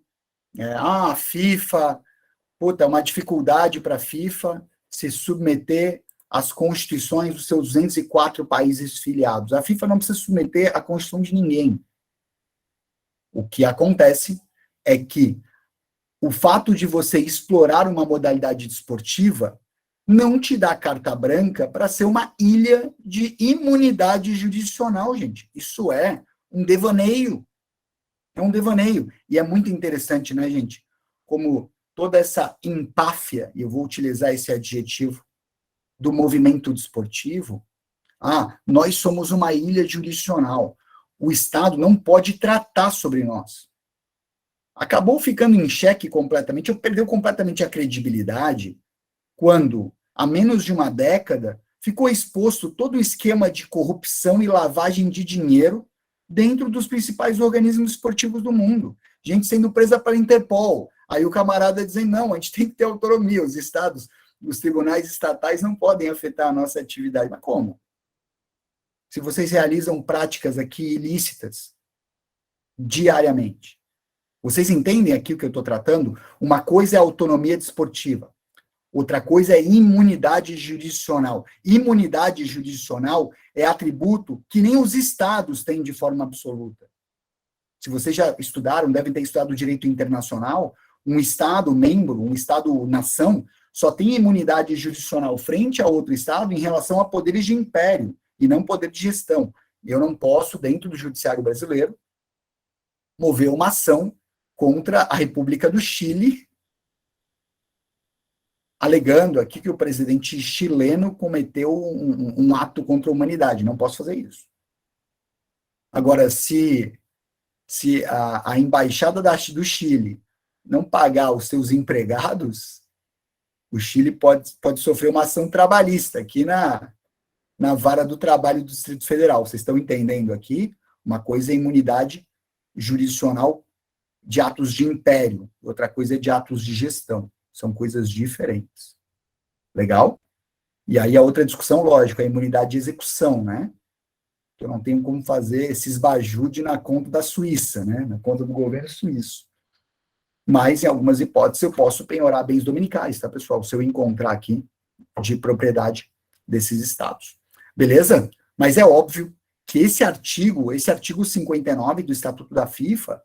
A FIFA, puta, é uma dificuldade para a FIFA se submeter às constituições dos seus 204 países filiados. A FIFA não precisa submeter à Constituição de ninguém. O que acontece é que o fato de você explorar uma modalidade desportiva não te dá carta branca para ser uma ilha de imunidade jurisdicional, gente. Isso é um devaneio. É um devaneio. E é muito interessante, né, gente? Como toda essa empáfia, e eu vou utilizar esse adjetivo, do movimento desportivo, nós somos uma ilha jurisdicional. O Estado não pode tratar sobre nós. Acabou ficando em xeque completamente, perdeu completamente a credibilidade quando, há menos de uma década, ficou exposto todo o esquema de corrupção e lavagem de dinheiro dentro dos principais organismos esportivos do mundo. Gente sendo presa pela Interpol. Aí o camarada dizendo, não, a gente tem que ter autonomia, os estados, os tribunais estatais não podem afetar a nossa atividade. Mas como? Se vocês realizam práticas aqui ilícitas diariamente. Vocês entendem aqui o que eu estou tratando? Uma coisa é autonomia desportiva, outra coisa é imunidade jurisdicional. Imunidade jurisdicional é atributo que nem os estados têm de forma absoluta. Se vocês já estudaram, devem ter estudado direito internacional, um estado membro, um estado-nação, só tem imunidade jurisdicional frente a outro estado em relação a poderes de império e não poder de gestão. Eu não posso, dentro do judiciário brasileiro, mover uma ação contra a República do Chile, alegando aqui que o presidente chileno cometeu um ato contra a humanidade. Não posso fazer isso. Agora, se a embaixada do Chile não pagar os seus empregados, o Chile pode sofrer uma ação trabalhista aqui na vara do trabalho do Distrito Federal. Vocês estão entendendo aqui? Uma coisa é imunidade jurisdicional de atos de império, outra coisa é de atos de gestão. São coisas diferentes. Legal? E aí a outra discussão, lógico, é a imunidade de execução, né? Eu não tenho como fazer esse esbajude na conta da Suíça, né? Na conta do governo suíço. Mas, em algumas hipóteses, eu posso penhorar bens dominicais, tá, pessoal? Se eu encontrar aqui de propriedade desses estados. Beleza? Mas é óbvio que esse artigo 59 do Estatuto da FIFA,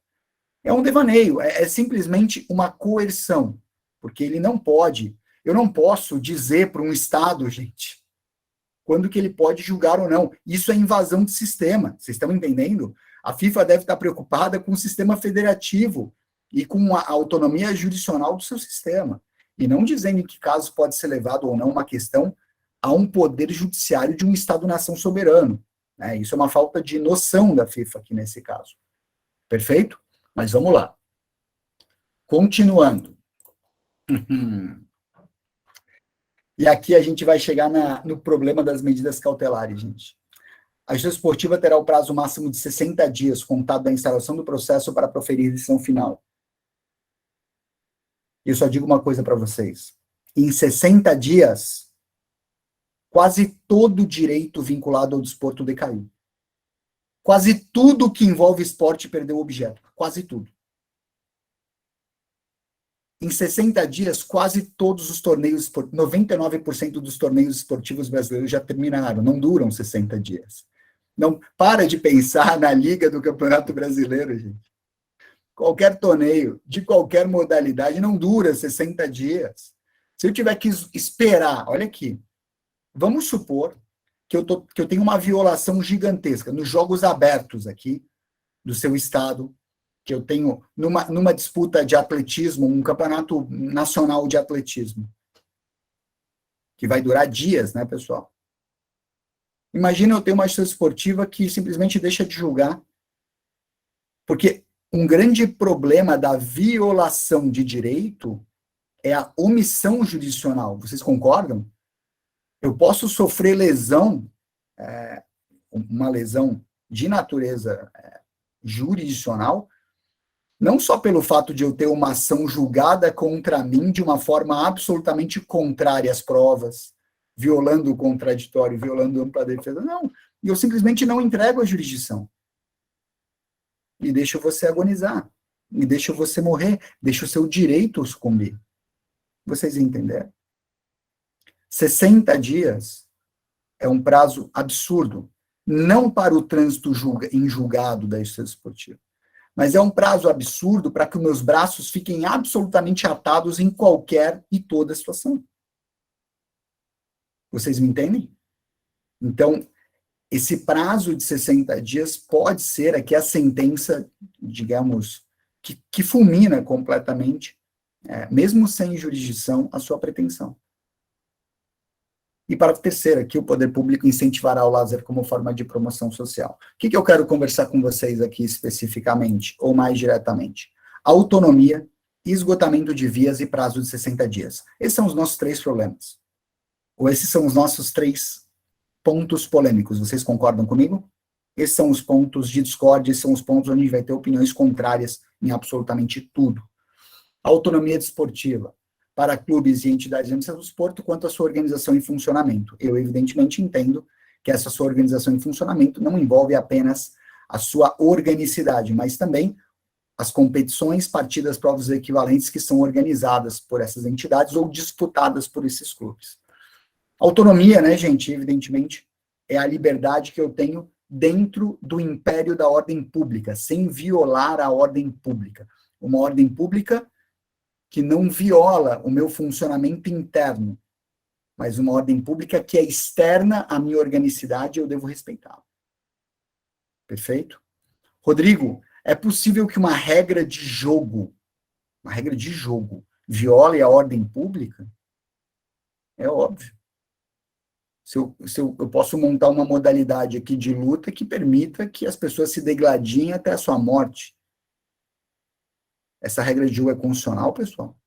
é um devaneio, é simplesmente uma coerção, porque ele não pode, eu não posso dizer para um Estado, gente, quando que ele pode julgar ou não. Isso é invasão de sistema, vocês estão entendendo? A FIFA deve estar preocupada com o sistema federativo e com a autonomia jurisdicional do seu sistema, e não dizendo em que caso pode ser levado ou não uma questão a um poder judiciário de um Estado-nação soberano. Né? Isso é uma falta de noção da FIFA aqui nesse caso. Perfeito? Mas vamos lá. Continuando. E aqui a gente vai chegar no problema das medidas cautelares, gente. A Justiça Esportiva terá o prazo máximo de 60 dias contado da instalação do processo para proferir decisão final. E eu só digo uma coisa para vocês. Em 60 dias, quase todo direito vinculado ao desporto decaiu. Quase tudo que envolve esporte perdeu o objeto. Quase tudo. Em 60 dias, quase todos os torneios, 99% dos torneios esportivos brasileiros já terminaram. Não duram 60 dias. Não para de pensar na liga do Campeonato Brasileiro, gente. Qualquer torneio, de qualquer modalidade, não dura 60 dias. Se eu tiver que esperar, olha aqui, vamos supor que eu tenho uma violação gigantesca nos jogos abertos aqui do seu estado, que eu tenho numa disputa de atletismo, um campeonato nacional de atletismo, que vai durar dias, né, pessoal? Imagina eu ter uma justiça esportiva que simplesmente deixa de julgar, porque um grande problema da violação de direito é a omissão jurisdicional. Vocês concordam? Eu posso sofrer lesão, uma lesão de natureza jurisdicional, não só pelo fato de eu ter uma ação julgada contra mim de uma forma absolutamente contrária às provas, violando o contraditório, violando a ampla defesa, não. E eu simplesmente não entrego a jurisdição. E deixo você agonizar. E deixo você morrer. Deixo o seu direito sucumbir. Vocês entenderam? 60 dias é um prazo absurdo. Não para o trânsito em julgado da justiça esportiva, mas é um prazo absurdo para que os meus braços fiquem absolutamente atados em qualquer e toda situação. Vocês me entendem? Então, esse prazo de 60 dias pode ser aqui a sentença, digamos, que fulmina completamente, mesmo sem jurisdição, a sua pretensão. E para a terceira, aqui o poder público incentivará o lazer como forma de promoção social. O que eu quero conversar com vocês aqui especificamente, ou mais diretamente? Autonomia, esgotamento de vias e prazo de 60 dias. Esses são os nossos 3 problemas. Ou esses são os nossos 3 pontos polêmicos. Vocês concordam comigo? Esses são os pontos de discórdia, esses são os pontos onde a gente vai ter opiniões contrárias em absolutamente tudo. Autonomia desportiva para clubes e entidades de administração do esporte, quanto à sua organização e funcionamento. Eu, evidentemente, entendo que essa sua organização e funcionamento não envolve apenas a sua organicidade, mas também as competições, partidas, provas equivalentes que são organizadas por essas entidades ou disputadas por esses clubes. Autonomia, né, gente, evidentemente, é a liberdade que eu tenho dentro do império da ordem pública, sem violar a ordem pública. Uma ordem pública que não viola o meu funcionamento interno, mas uma ordem pública que é externa à minha organicidade, eu devo respeitá-la. Perfeito? Rodrigo, é possível que uma regra de jogo, viole a ordem pública? É óbvio. Eu posso montar uma modalidade aqui de luta que permita que as pessoas se degladiem até a sua morte. Essa regra de jogo é constitucional, pessoal?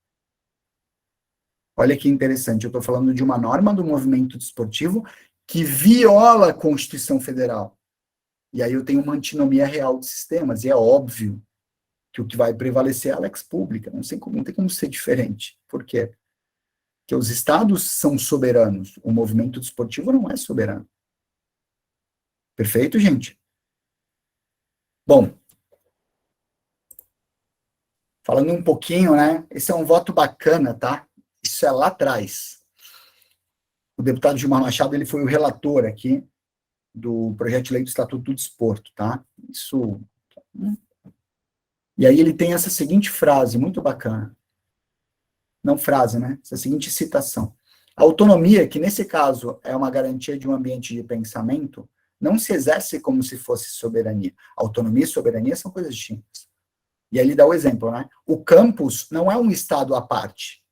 Olha que interessante, eu estou falando de uma norma do movimento desportivo que viola a Constituição Federal. E aí eu tenho uma antinomia real de sistemas, e é óbvio que o que vai prevalecer é a lex pública, não tem como ser diferente. Por quê? Porque os estados são soberanos, o movimento desportivo não é soberano. Perfeito, gente? Bom, falando um pouquinho, né? Esse é um voto bacana, tá? Isso é lá atrás. O deputado Gilmar Machado, ele foi o relator aqui do projeto de lei do Estatuto do Desporto, tá? Isso. E aí ele tem essa seguinte frase, muito bacana. Não frase, né? Essa seguinte citação. A autonomia, que nesse caso é uma garantia de um ambiente de pensamento, não se exerce como se fosse soberania. Autonomia e soberania são coisas distintas. E aí ele dá o exemplo, né? O campus não é um estado à parte,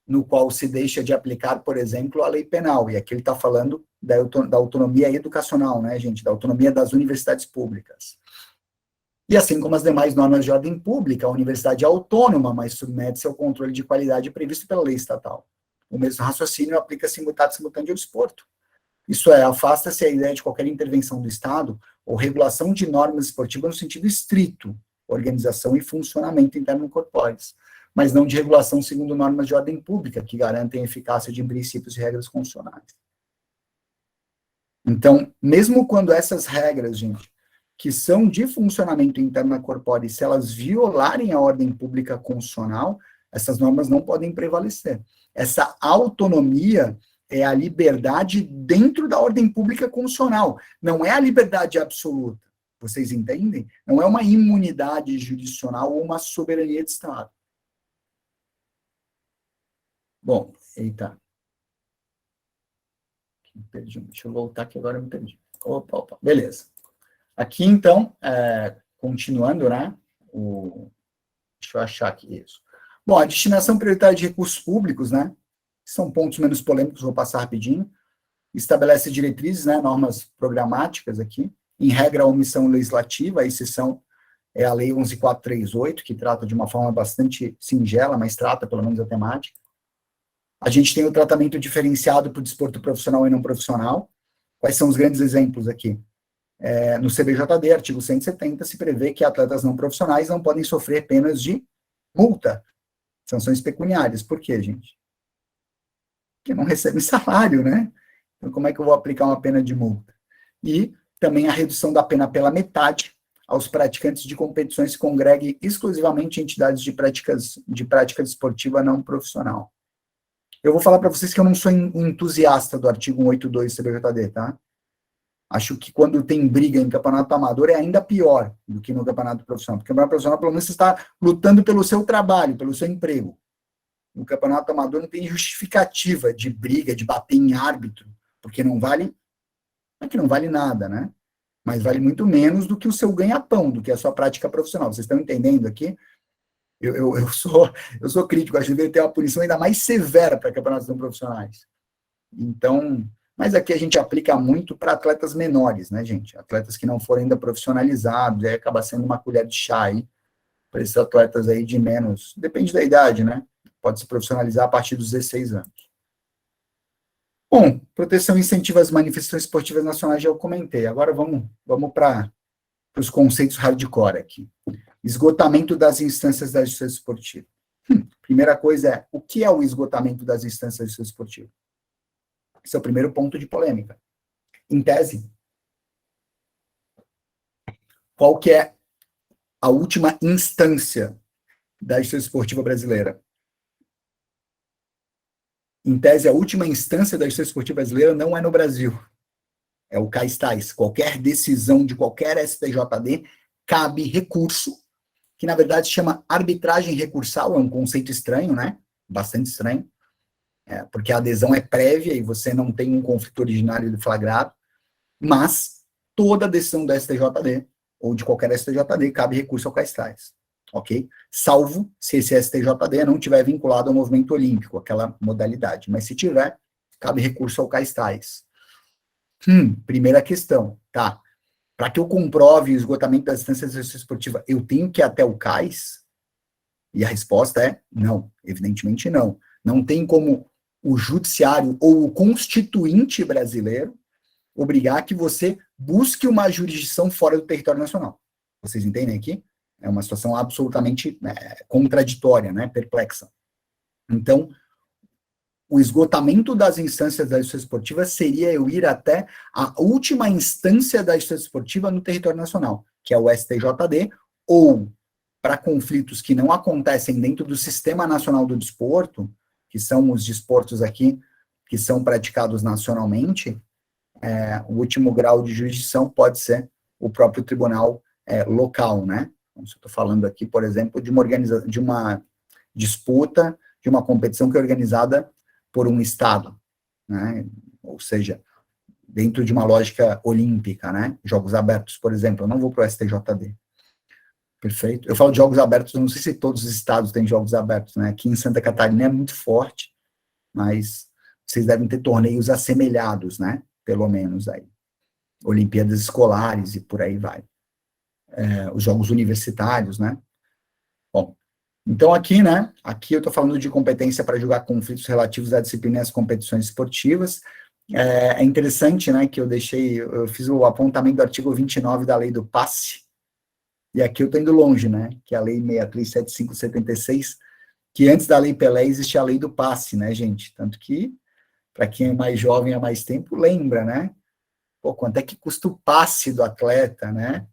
no qual se deixa de aplicar, por exemplo, a lei penal. E aqui ele está falando da autonomia educacional, né, gente? Da autonomia das universidades públicas. E assim como as demais normas de ordem pública, a universidade é autônoma, mas submete-se ao controle de qualidade previsto pela lei estatal. O mesmo raciocínio aplica-se simultâneo ao desporto. Isso é, afasta-se a ideia de qualquer intervenção do Estado ou regulação de normas esportivas no sentido estrito, organização e funcionamento interno corpóreos, mas não de regulação segundo normas de ordem pública, que garantem a eficácia de princípios e regras constitucionais. Então, mesmo quando essas regras, gente, que são de funcionamento interno corpóreo, se elas violarem a ordem pública constitucional, essas normas não podem prevalecer. Essa autonomia é a liberdade dentro da ordem pública constitucional, não é a liberdade absoluta. Vocês entendem? Não é uma imunidade jurisdicional ou uma soberania de Estado. Bom, eita. Perdi. Deixa eu voltar que agora eu me perdi. Opa. Beleza. Aqui, então, continuando, né? Deixa eu achar aqui isso. Bom, a destinação prioritária de recursos públicos, né? São pontos menos polêmicos, vou passar rapidinho. Estabelece diretrizes, né? Normas programáticas aqui. Em regra, a omissão legislativa, a exceção é a Lei 11.438, que trata de uma forma bastante singela, mas trata pelo menos a temática. A gente tem o tratamento diferenciado para o desporto profissional e não profissional. Quais são os grandes exemplos aqui? No CBJD, artigo 170, se prevê que atletas não profissionais não podem sofrer penas de multa, sanções pecuniárias. Por quê, gente? Porque não recebem salário, né? Então, como é que eu vou aplicar uma pena de multa? E também a redução da pena pela metade aos praticantes de competições que congreguem exclusivamente entidades de prática esportiva não profissional. Eu vou falar para vocês que eu não sou um entusiasta do artigo 182 do CBJD, tá? Acho que quando tem briga em campeonato amador é ainda pior do que no campeonato profissional. Porque no campeonato profissional, pelo menos, você está lutando pelo seu trabalho, pelo seu emprego. No campeonato amador não tem justificativa de briga, de bater em árbitro, porque não vale, não é que não vale nada, né? Mas vale muito menos do que o seu ganha-pão, do que a sua prática profissional. Vocês estão entendendo aqui? Eu sou crítico, acho que deveria ter uma punição ainda mais severa para campeonatos não profissionais. Então, mas aqui a gente aplica muito para atletas menores, né, gente? Atletas que não foram ainda profissionalizados, aí acaba sendo uma colher de chá aí, para esses atletas aí de menos, depende da idade, né? Pode se profissionalizar a partir dos 16 anos. Bom, proteção e incentivo às manifestações esportivas nacionais já eu comentei. Agora vamos para os conceitos hardcore aqui. Esgotamento das instâncias da justiça esportiva. Primeira coisa é, o que é o esgotamento das instâncias da justiça esportiva? Esse é o primeiro ponto de polêmica. Em tese, qual que é a última instância da justiça esportiva brasileira? Em tese, a última instância da justiça esportiva brasileira não é no Brasil. É o CAISTAIS. Qualquer decisão de qualquer STJD cabe recurso, que na verdade chama arbitragem recursal, é um conceito estranho, né? Bastante estranho. Porque a adesão é prévia e você não tem um conflito originário do flagrado, mas toda decisão da STJD, ou de qualquer STJD, cabe recurso ao CAISTAIS, ok? Salvo se esse STJD não tiver vinculado ao movimento olímpico, aquela modalidade, mas se tiver, cabe recurso ao CAISTAIS. Primeira questão, tá? Para que eu comprove o esgotamento das instâncias da justiça esportiva, eu tenho que ir até o CAIS? E a resposta é não, evidentemente não. Não tem como o judiciário ou o constituinte brasileiro obrigar que você busque uma jurisdição fora do território nacional. Vocês entendem aqui? É uma situação absolutamente contraditória, né, perplexa. Então, o esgotamento das instâncias da justiça esportiva seria eu ir até a última instância da justiça esportiva no território nacional, que é o STJD, ou para conflitos que não acontecem dentro do Sistema Nacional do Desporto, que são os desportos aqui que são praticados nacionalmente, o último grau de jurisdição pode ser o próprio tribunal local, né? Então, se eu estou falando aqui, por exemplo, de uma disputa, de uma competição que é organizada por um estado, né? Ou seja, dentro de uma lógica olímpica, né? Jogos abertos, por exemplo, eu não vou para o STJD. Perfeito? Eu falo de jogos abertos, eu não sei se todos os estados têm jogos abertos, né? Aqui em Santa Catarina é muito forte, mas vocês devem ter torneios assemelhados, né? Pelo menos aí. Olimpíadas escolares e por aí vai. Os jogos universitários, né? Bom, então aqui, né? Aqui eu estou falando de competência para julgar conflitos relativos à disciplina e às competições esportivas. É interessante, né? Que eu fiz o apontamento do artigo 29 da lei do passe. E aqui eu estou indo longe, né? Que é a lei 6375/76, que antes da lei Pelé existia a lei do passe, né, gente? Tanto que, para quem é mais jovem há mais tempo, lembra, né? Pô, quanto é que custa o passe do atleta, né?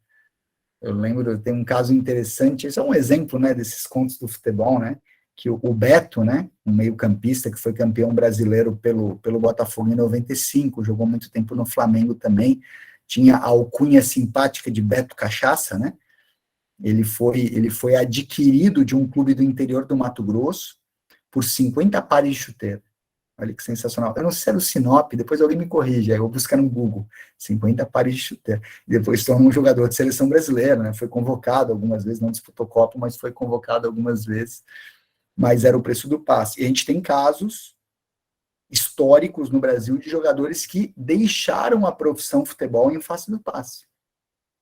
Eu lembro, tem um caso interessante, esse é um exemplo, né, desses contos do futebol, né? Que o Beto, né, um meio-campista que foi campeão brasileiro pelo Botafogo em 95, jogou muito tempo no Flamengo também, tinha a alcunha simpática de Beto Cachaça, né? Ele foi adquirido de um clube do interior do Mato Grosso por 50 pares de chuteira. Olha que sensacional. Eu não sei se era o Sinop, depois alguém me corrige, aí eu vou buscar no Google. 50 pares de chuteira. E depois tornou um jogador de seleção brasileira, né? Foi convocado algumas vezes, não disputou Copa, mas foi convocado algumas vezes. Mas era o preço do passe. E a gente tem casos históricos no Brasil de jogadores que deixaram a profissão futebol em face do passe.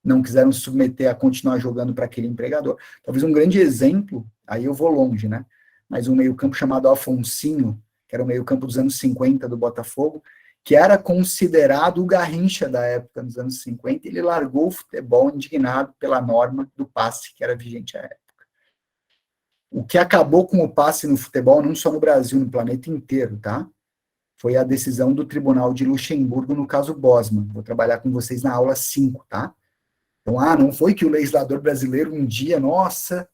não quiseram se submeter a continuar jogando para aquele empregador. Talvez um grande exemplo, aí eu vou longe, né? Mas um meio-campo chamado Afonsinho, que era o meio-campo dos anos 50 do Botafogo, que era considerado o Garrincha da época, nos anos 50, ele largou o futebol indignado pela norma do passe que era vigente à época. O que acabou com o passe no futebol, não só no Brasil, no planeta inteiro, tá? Foi a decisão do Tribunal de Luxemburgo no caso Bosman. Vou trabalhar com vocês na aula 5, tá? Então, não foi que o legislador brasileiro um dia, nossa,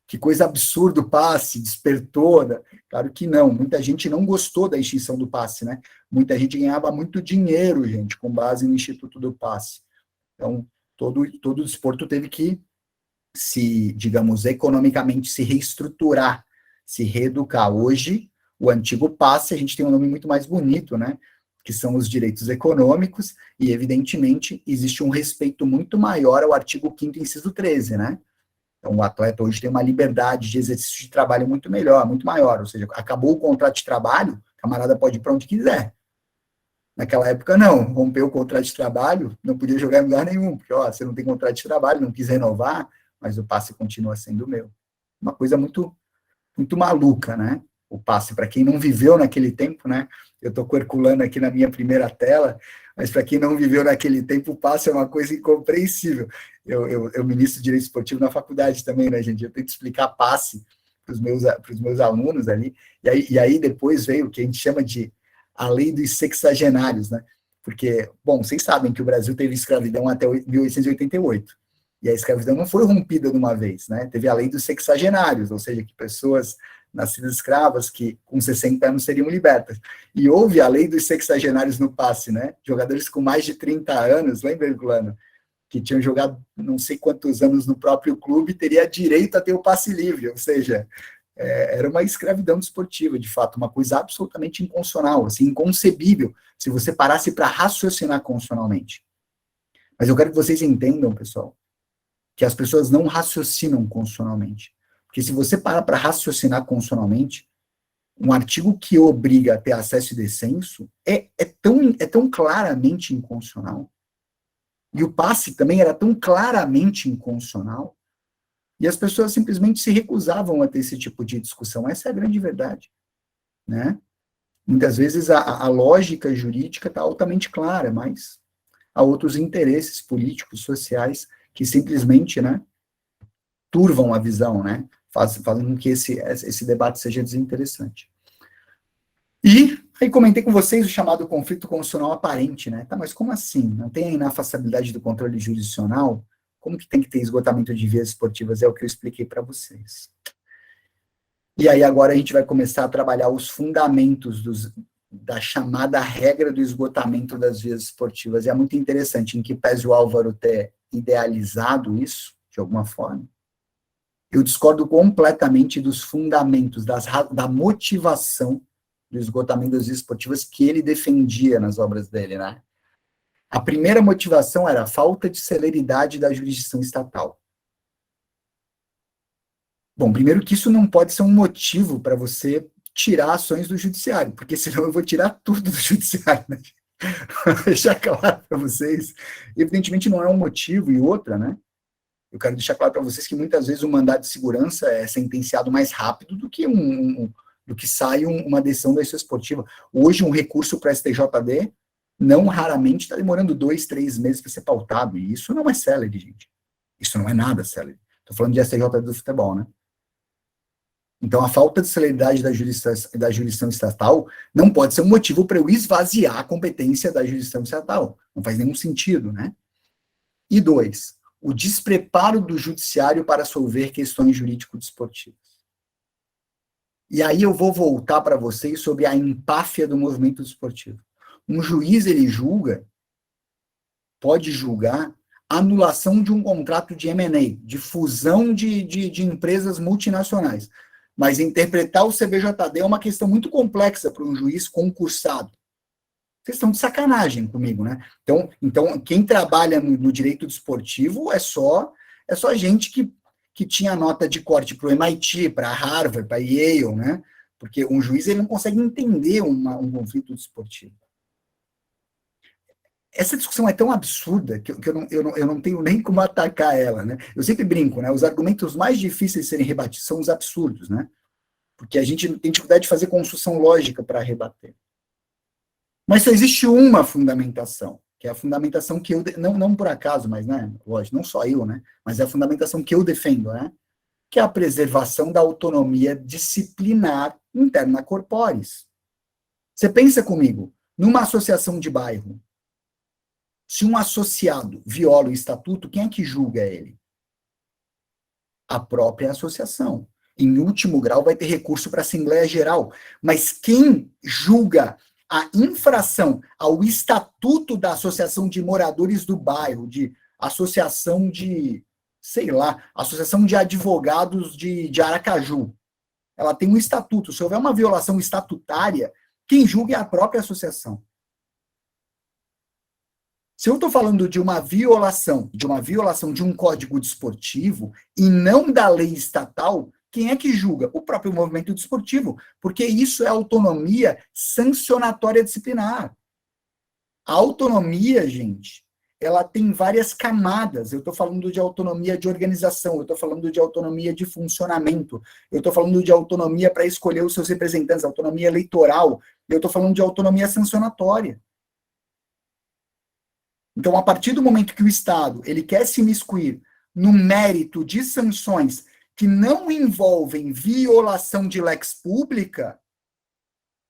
que coisa absurda o passe, despertou. Claro que não, muita gente não gostou da extinção do passe, né? Muita gente ganhava muito dinheiro, gente, com base no Instituto do Passe. Então, todo o desporto teve que se, digamos, economicamente se reestruturar, se reeducar. Hoje, o antigo passe, a gente tem um nome muito mais bonito, né? Que são os direitos econômicos, e, evidentemente, existe um respeito muito maior ao artigo 5º, inciso 13, né? Então, o atleta hoje tem uma liberdade de exercício de trabalho muito melhor, muito maior, ou seja, acabou o contrato de trabalho, o camarada pode ir para onde quiser. Naquela época, não, rompeu o contrato de trabalho, não podia jogar em lugar nenhum, porque, você não tem contrato de trabalho, não quis renovar, mas o passe continua sendo meu. Uma coisa muito, muito maluca, né? O passe, para quem não viveu naquele tempo, né? Eu estou circulando aqui na minha primeira tela, mas para quem não viveu naquele tempo, o passe é uma coisa incompreensível. Eu ministro Direito Esportivo na faculdade também, né, gente? Eu tento explicar passe para os meus alunos ali, e aí depois veio o que a gente chama de a lei dos sexagenários, né? Porque, bom, vocês sabem que o Brasil teve escravidão até 1888, e a escravidão não foi rompida de uma vez, né? Teve a lei dos sexagenários, ou seja, que pessoas nascidas escravas que com 60 anos seriam libertas. E houve a lei dos sexagenários no passe, né? Jogadores com mais de 30 anos, lembra, Herculano? Que tinham jogado não sei quantos anos no próprio clube, teria direito a ter o passe livre, ou seja, era uma escravidão desportiva, de fato, uma coisa absolutamente inconstitucional, assim, inconcebível, se você parasse para raciocinar constitucionalmente. Mas eu quero que vocês entendam, pessoal, que as pessoas não raciocinam constitucionalmente. Porque se você parar para raciocinar constitucionalmente, um artigo que obriga a ter acesso e descenso é tão claramente inconstitucional. E o passe também era tão claramente inconstitucional. E as pessoas simplesmente se recusavam a ter esse tipo de discussão. Essa é a grande verdade, né? Muitas vezes a lógica jurídica está altamente clara, mas há outros interesses políticos, sociais, que simplesmente, né, turvam a visão, né? Fazem com que esse debate seja desinteressante. E aí comentei com vocês o chamado conflito constitucional aparente, né? Tá, mas como assim? Não tem a inafastabilidade do controle jurisdicional? Como que tem que ter esgotamento de vias esportivas? É o que eu expliquei para vocês. E aí agora a gente vai começar a trabalhar os fundamentos da chamada regra do esgotamento das vias esportivas. E é muito interessante, em que pese o Álvaro ter idealizado isso, de alguma forma, eu discordo completamente dos fundamentos, da motivação do esgotamento das vias esportivas que ele defendia nas obras dele, né? A primeira motivação era a falta de celeridade da jurisdição estatal. Bom, primeiro que isso não pode ser um motivo para você tirar ações do judiciário, porque senão eu vou tirar tudo do judiciário, né? Deixar claro para vocês, evidentemente não é um motivo, e outra, né? Eu quero deixar claro para vocês que muitas vezes o mandado de segurança é sentenciado mais rápido do que do que sai uma decisão da justiça esportiva. Hoje, um recurso para STJD, não raramente está demorando 2, 3 meses para ser pautado, e isso não é célere, gente. Isso não é nada célere. Estou falando de STJD do futebol, né? Então, a falta de celeridade da jurisdição estatal não pode ser um motivo para eu esvaziar a competência da jurisdição estatal. Não faz nenhum sentido, né? E 2, o despreparo do judiciário para solver questões jurídico-desportivas. E aí eu vou voltar para vocês sobre a empáfia do movimento desportivo. Um juiz, ele pode julgar a anulação de um contrato de M&A, de fusão de empresas multinacionais. Mas interpretar o CBJD é uma questão muito complexa para um juiz concursado. Vocês estão de sacanagem comigo, né? Então quem trabalha no direito desportivo é só gente que tinha nota de corte para o MIT, para Harvard, para Yale, né? Porque um juiz ele não consegue entender um conflito desportivo. essa discussão é tão absurda que eu não tenho nem como atacar ela, né? Eu sempre brinco, né? Os argumentos mais difíceis de serem rebatidos são os absurdos, né? Porque a gente tem dificuldade de fazer construção lógica para rebater. Mas só existe uma fundamentação, que é a fundamentação que eu, não por acaso, mas, né, lógico, não só eu, né? Mas é a fundamentação que eu defendo, né? Que é a preservação da autonomia disciplinar interna corporis. Você pensa comigo, numa associação de bairro, se um associado viola o estatuto, quem é que julga ele? A própria associação. Em último grau, vai ter recurso para a Assembleia Geral. Mas quem julga a infração ao estatuto da associação de moradores do bairro, de associação de, sei lá, associação de advogados de Aracaju? Ela tem um estatuto. Se houver uma violação estatutária, quem julga é a própria associação. Se eu estou falando de uma violação de um código desportivo e não da lei estatal, quem é que julga? O próprio movimento desportivo, porque isso é autonomia sancionatória disciplinar. A autonomia, gente, ela tem várias camadas. Eu estou falando de autonomia de organização, eu estou falando de autonomia de funcionamento, eu estou falando de autonomia para escolher os seus representantes, autonomia eleitoral, eu estou falando de autonomia sancionatória. Então, a partir do momento que o Estado ele quer se imiscuir no mérito de sanções que não envolvem violação de lex pública,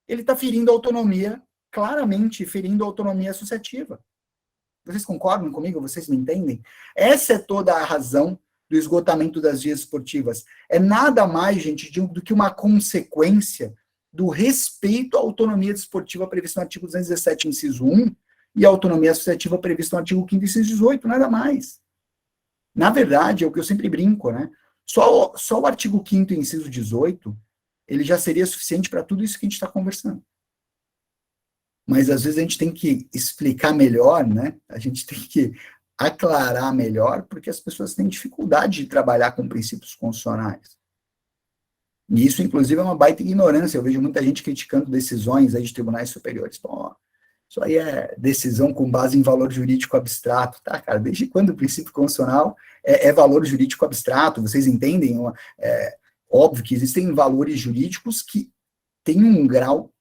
ele está ferindo a autonomia, claramente ferindo a autonomia associativa. Vocês concordam comigo? Vocês me entendem? Essa é toda a razão do esgotamento das vias esportivas. É nada mais, gente, do que uma consequência do respeito à autonomia desportiva prevista no artigo 217, inciso 1, e a autonomia associativa prevista no artigo 5º, inciso 18, nada mais. Na verdade, é o que eu sempre brinco, né? Só o artigo 5º, inciso 18, ele já seria suficiente para tudo isso que a gente está conversando. Mas, às vezes, a gente tem que explicar melhor, né? A gente tem que aclarar melhor, porque as pessoas têm dificuldade de trabalhar com princípios constitucionais. E isso, inclusive, é uma baita ignorância. Eu vejo muita gente criticando decisões aí de tribunais superiores. Pô, isso aí é decisão com base em valor jurídico abstrato, tá, cara? Desde quando o princípio constitucional é valor jurídico abstrato? Vocês entendem? Óbvio que existem valores jurídicos que têm um grau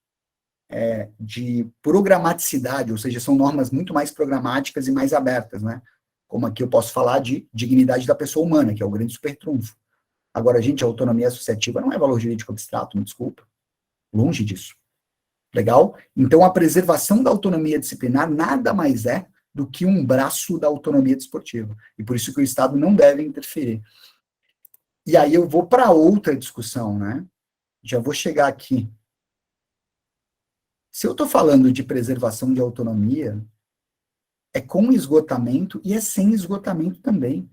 de programaticidade, ou seja, são normas muito mais programáticas e mais abertas, né? Como aqui eu posso falar de dignidade da pessoa humana, que é o grande supertrunfo. Agora, gente, a autonomia associativa não é valor jurídico abstrato, me desculpa. Longe disso. Legal? Então, a preservação da autonomia disciplinar nada mais é do que um braço da autonomia desportiva. E por isso que o Estado não deve interferir. E aí eu vou para outra discussão, né? Já vou chegar aqui. Se eu estou falando de preservação de autonomia, é com esgotamento e é sem esgotamento também.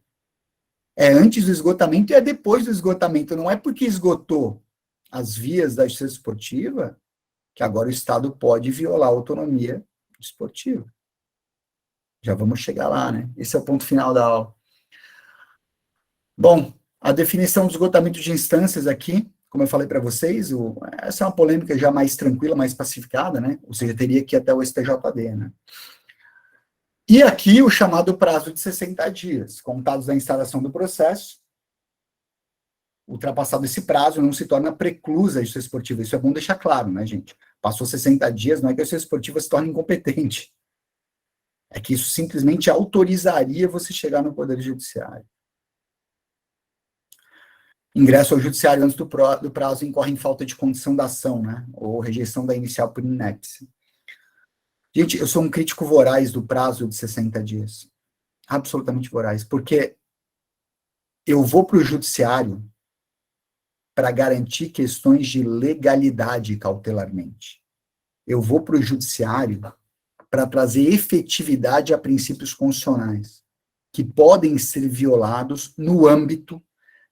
É antes do esgotamento e é depois do esgotamento. Não é porque esgotou as vias da justiça esportiva que agora o Estado pode violar a autonomia esportiva. Já vamos chegar lá, né? Esse é o ponto final da aula. Bom, a definição do esgotamento de instâncias aqui, como eu falei para vocês, essa é uma polêmica já mais tranquila, mais pacificada, né? Ou seja, teria que ir até o STJD, né? E aqui o chamado prazo de 60 dias, contados da instalação do processo. Ultrapassado esse prazo, não se torna preclusa a justiça esportiva. Isso é bom deixar claro, né, gente? Passou 60 dias, não é que a justiça esportiva se torne incompetente. É que isso simplesmente autorizaria você chegar no Poder Judiciário. Ingresso ao Judiciário antes do prazo incorre em falta de condição da ação, né? Ou rejeição da inicial por inépcia. Gente, eu sou um crítico voraz do prazo de 60 dias. Absolutamente voraz. Porque eu vou para o Judiciário para garantir questões de legalidade cautelarmente. Eu vou para o Judiciário para trazer efetividade a princípios constitucionais, que podem ser violados no âmbito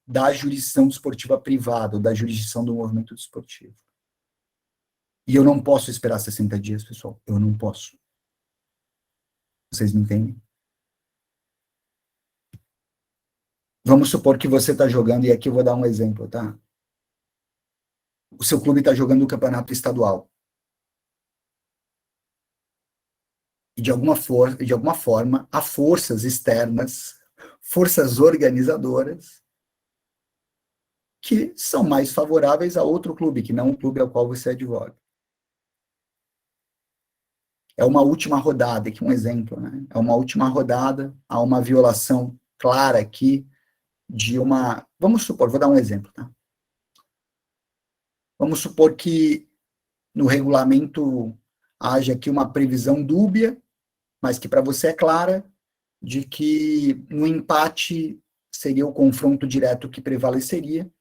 da jurisdição desportiva privada, ou da jurisdição do movimento desportivo. E eu não posso esperar 60 dias, pessoal. Eu não posso. Vocês me entendem? Vamos supor que você está jogando, e aqui eu vou dar um exemplo, tá? O seu clube está jogando o campeonato estadual. E de alguma forma, há forças externas, forças organizadoras, que são mais favoráveis a outro clube, que não o clube ao qual você advoga. É uma última rodada, aqui um exemplo, né? É uma última rodada, há uma violação clara aqui de uma... Vamos supor, vou dar um exemplo, tá? Vamos supor que no regulamento haja aqui uma previsão dúbia, mas que para você é clara, de que no empate seria o confronto direto que prevaleceria,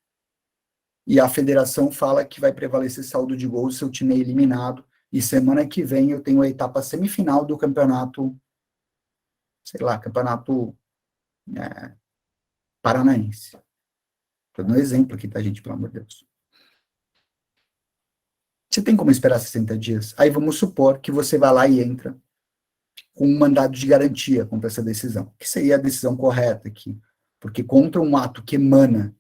e a federação fala que vai prevalecer saldo de gols se o time é eliminado, e semana que vem eu tenho a etapa semifinal do campeonato, sei lá, campeonato paranaense. Estou dando um exemplo aqui, tá, gente, pelo amor de Deus. Você tem como esperar 60 dias? Aí vamos supor que você vai lá e entra com um mandado de garantia contra essa decisão, que seria a decisão correta aqui, porque contra um ato que emana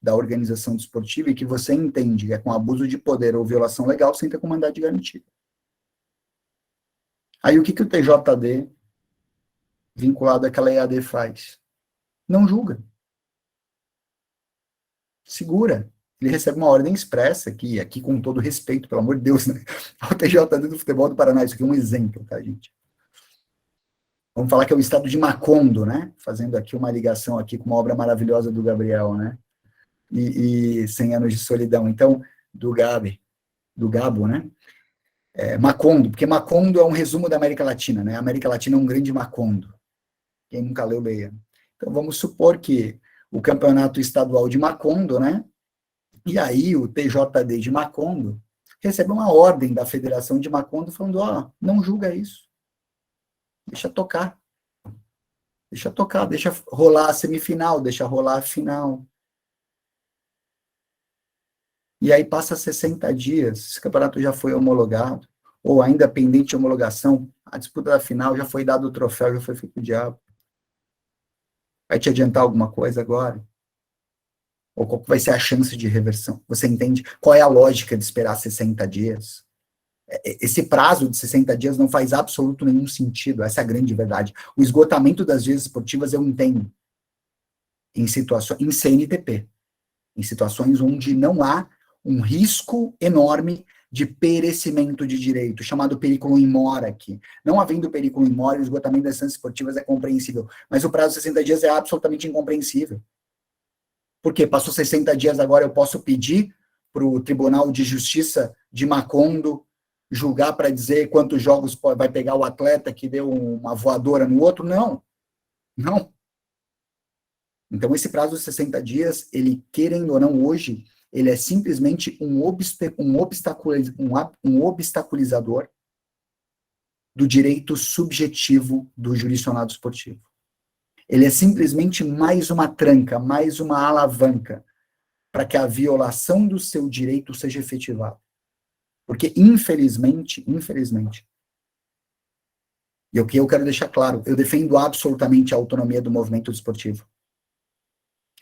da organização desportiva e que você entende que é com abuso de poder ou violação legal, você entra com mandado de garantia. Aí o que o TJD, vinculado àquela EAD, faz? Não julga. Segura. Ele recebe uma ordem expressa, aqui com todo respeito, pelo amor de Deus, né? O TJD do futebol do Paraná, isso aqui é um exemplo, tá, gente? Vamos falar que é o estado de Macondo, né? Fazendo aqui uma ligação aqui com uma obra maravilhosa do Gabriel, né? E 100 anos de solidão. Então, do Gabo, né? Macondo, porque Macondo é um resumo da América Latina, né? A América Latina é um grande Macondo. Quem nunca leu, leia. Então, vamos supor que o campeonato estadual de Macondo, né? E aí o TJD de Macondo recebe uma ordem da Federação de Macondo falando, não julga isso. Deixa tocar. Deixa rolar a semifinal, deixa rolar a final. E aí passa 60 dias, esse campeonato já foi homologado, ou ainda pendente de homologação, a disputa da final já foi dado o troféu, já foi feito o diabo. Vai te adiantar alguma coisa agora? Ou qual vai ser a chance de reversão? Você entende qual é a lógica de esperar 60 dias? Esse prazo de 60 dias não faz absoluto nenhum sentido, essa é a grande verdade. O esgotamento das vias esportivas eu entendo em situações, em CNTP, em situações onde não há um risco enorme de perecimento de direito, chamado periculum in mora aqui. Não havendo periculum in mora, o esgotamento das sanções esportivas é compreensível, mas o prazo de 60 dias é absolutamente incompreensível. Por quê? Passou 60 dias, agora eu posso pedir para o Tribunal de Justiça de Macondo julgar para dizer quantos jogos vai pegar o atleta que deu uma voadora no outro? Não. Então, esse prazo de 60 dias, ele, querendo ou não, hoje, ele é simplesmente um obstaculizador do direito subjetivo do jurisdicionado esportivo. Ele é simplesmente mais uma tranca, mais uma alavanca para que a violação do seu direito seja efetivada. Porque, infelizmente, e o que eu quero deixar claro, eu defendo absolutamente a autonomia do movimento desportivo.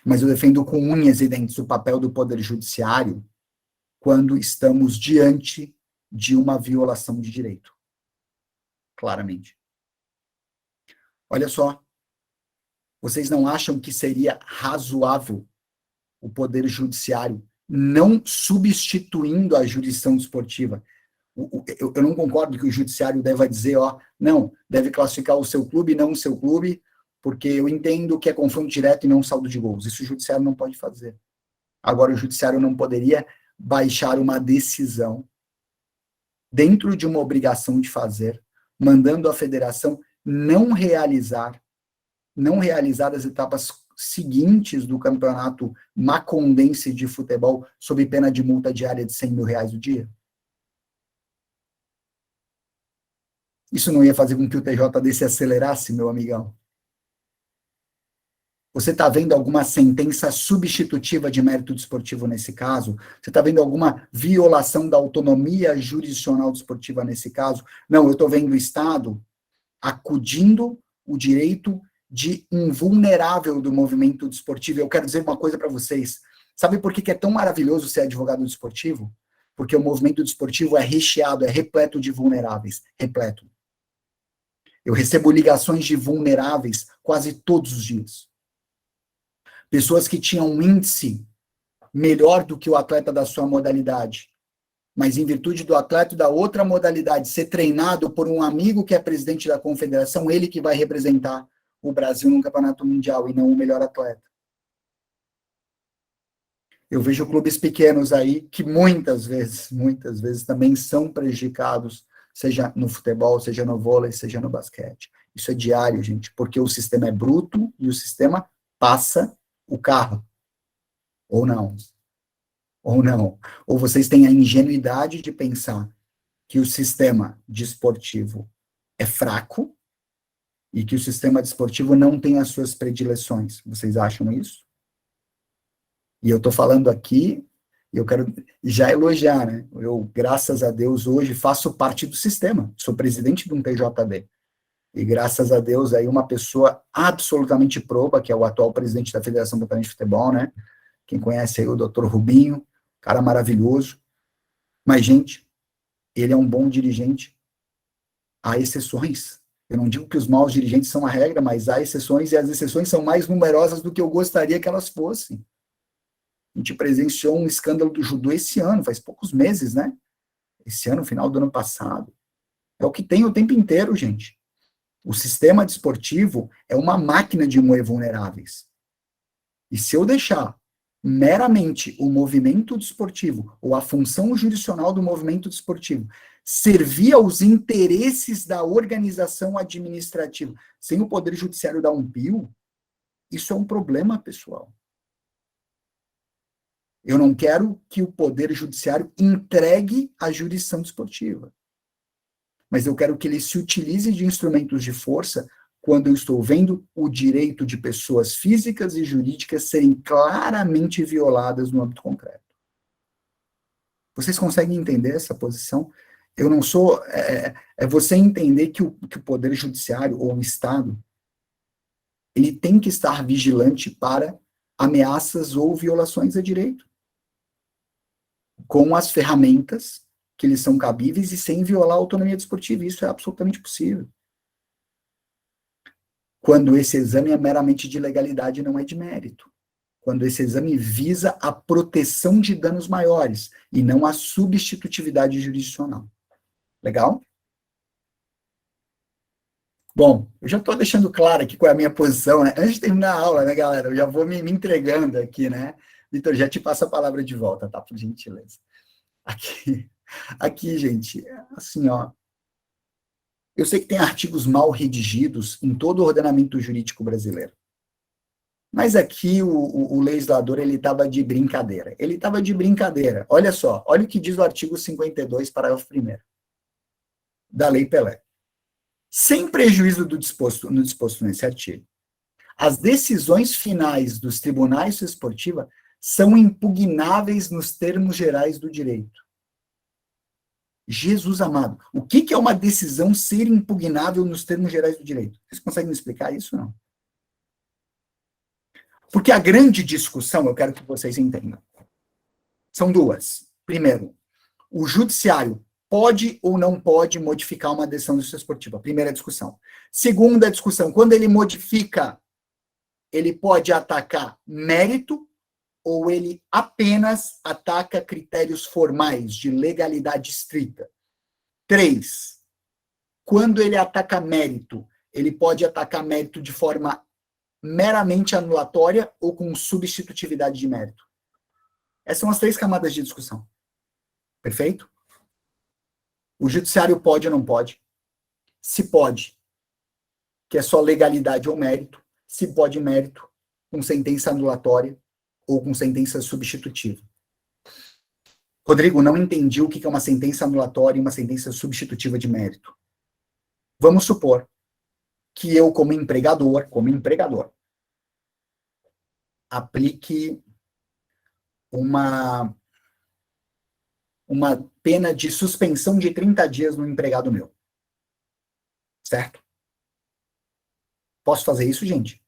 Mas eu defendo com unhas e dentes o papel do Poder Judiciário quando estamos diante de uma violação de direito. Claramente. Olha só, vocês não acham que seria razoável o Poder Judiciário não substituindo a jurisdição desportiva? Eu não concordo que o Judiciário deva dizer, não, deve classificar o seu clube e não o seu clube, porque eu entendo que é confronto direto e não saldo de gols. Isso o Judiciário não pode fazer. Agora, o Judiciário não poderia baixar uma decisão dentro de uma obrigação de fazer, mandando a federação não realizar as etapas seguintes do campeonato macondense de futebol sob pena de multa diária de R$100 mil o dia? Isso não ia fazer com que o TJD se acelerasse, meu amigão? Você está vendo alguma sentença substitutiva de mérito desportivo nesse caso? Você está vendo alguma violação da autonomia jurisdicional desportiva nesse caso? Não, eu estou vendo o Estado acudindo o direito de um vulnerável do movimento desportivo. Eu quero dizer uma coisa para vocês. Sabe por que é tão maravilhoso ser advogado desportivo? Porque o movimento desportivo é recheado, é repleto de vulneráveis. Repleto. Eu recebo ligações de vulneráveis quase todos os dias. Pessoas que tinham um índice melhor do que o atleta da sua modalidade, mas em virtude do atleta da outra modalidade ser treinado por um amigo que é presidente da confederação, ele que vai representar o Brasil no campeonato mundial e não o melhor atleta. Eu vejo clubes pequenos aí que muitas vezes também são prejudicados, seja no futebol, seja no vôlei, seja no basquete. Isso é diário, gente, porque o sistema é bruto e o sistema passa o carro. Ou não. Ou não. Ou vocês têm a ingenuidade de pensar que o sistema desportivo é fraco e que o sistema desportivo não tem as suas predileções. Vocês acham isso? E eu estou falando aqui, e eu quero já elogiar, né? Eu, graças a Deus, hoje faço parte do sistema. Sou presidente de um TJD. E graças a Deus, aí uma pessoa absolutamente proba, que é o atual presidente da Federação Botafogo de Futebol, né? Quem conhece aí o Dr. Rubinho, cara maravilhoso. Mas, gente, ele é um bom dirigente. Há exceções. Eu não digo que os maus dirigentes são a regra, mas há exceções, e as exceções são mais numerosas do que eu gostaria que elas fossem. A gente presenciou um escândalo do judô esse ano, faz poucos meses, né? Esse ano, final do ano passado. É o que tem o tempo inteiro, gente. O sistema desportivo é uma máquina de moer vulneráveis. E se eu deixar meramente o movimento desportivo, ou a função jurisdicional do movimento desportivo, servir aos interesses da organização administrativa, sem o Poder Judiciário dar um pio, isso é um problema, pessoal. Eu não quero que o Poder Judiciário entregue a jurisdição desportiva. Mas eu quero que ele se utilize de instrumentos de força quando eu estou vendo o direito de pessoas físicas e jurídicas serem claramente violadas no âmbito concreto. Vocês conseguem entender essa posição? Eu não sou... É você entender que o Poder Judiciário ou o Estado, ele tem que estar vigilante para ameaças ou violações a direito, com as ferramentas que eles são cabíveis e sem violar a autonomia desportiva. Isso é absolutamente possível. Quando esse exame é meramente de legalidade e não é de mérito. Quando esse exame visa a proteção de danos maiores e não a substitutividade jurisdicional. Legal? Bom, eu já estou deixando claro aqui qual é a minha posição, né? Antes de terminar a aula, né, galera? Eu já vou me entregando aqui, né? Vitor, já te passo a palavra de volta, tá? Por gentileza. Aqui, gente, assim, ó. Eu sei que tem artigos mal redigidos em todo o ordenamento jurídico brasileiro. Mas aqui o legislador, ele estava de brincadeira. Ele estava de brincadeira. Olha só, olha o que diz o artigo 52, parágrafo 1º, da Lei Pelé. Sem prejuízo do disposto nesse artigo, as decisões finais dos tribunais desportivos são impugnáveis nos termos gerais do direito. Jesus amado, o que é uma decisão ser impugnável nos termos gerais do direito? Vocês conseguem me explicar isso, não? Porque a grande discussão, eu quero que vocês entendam, são duas. Primeiro, o judiciário pode ou não pode modificar uma decisão desportiva? Primeira discussão. Segunda discussão, quando ele modifica, ele pode atacar mérito ou ele apenas ataca critérios formais de legalidade estrita? 3. Quando ele ataca mérito, ele pode atacar mérito de forma meramente anulatória ou com substitutividade de mérito? Essas são as 3 camadas de discussão. Perfeito? O judiciário pode ou não pode? Se pode, que é só legalidade ou mérito. Se pode mérito, com sentença anulatória ou com sentença substitutiva. Rodrigo, não entendi o que é uma sentença anulatória e uma sentença substitutiva de mérito. Vamos supor que eu, como empregador, aplique uma pena de suspensão de 30 dias no empregado meu. Certo? Posso fazer isso, gente?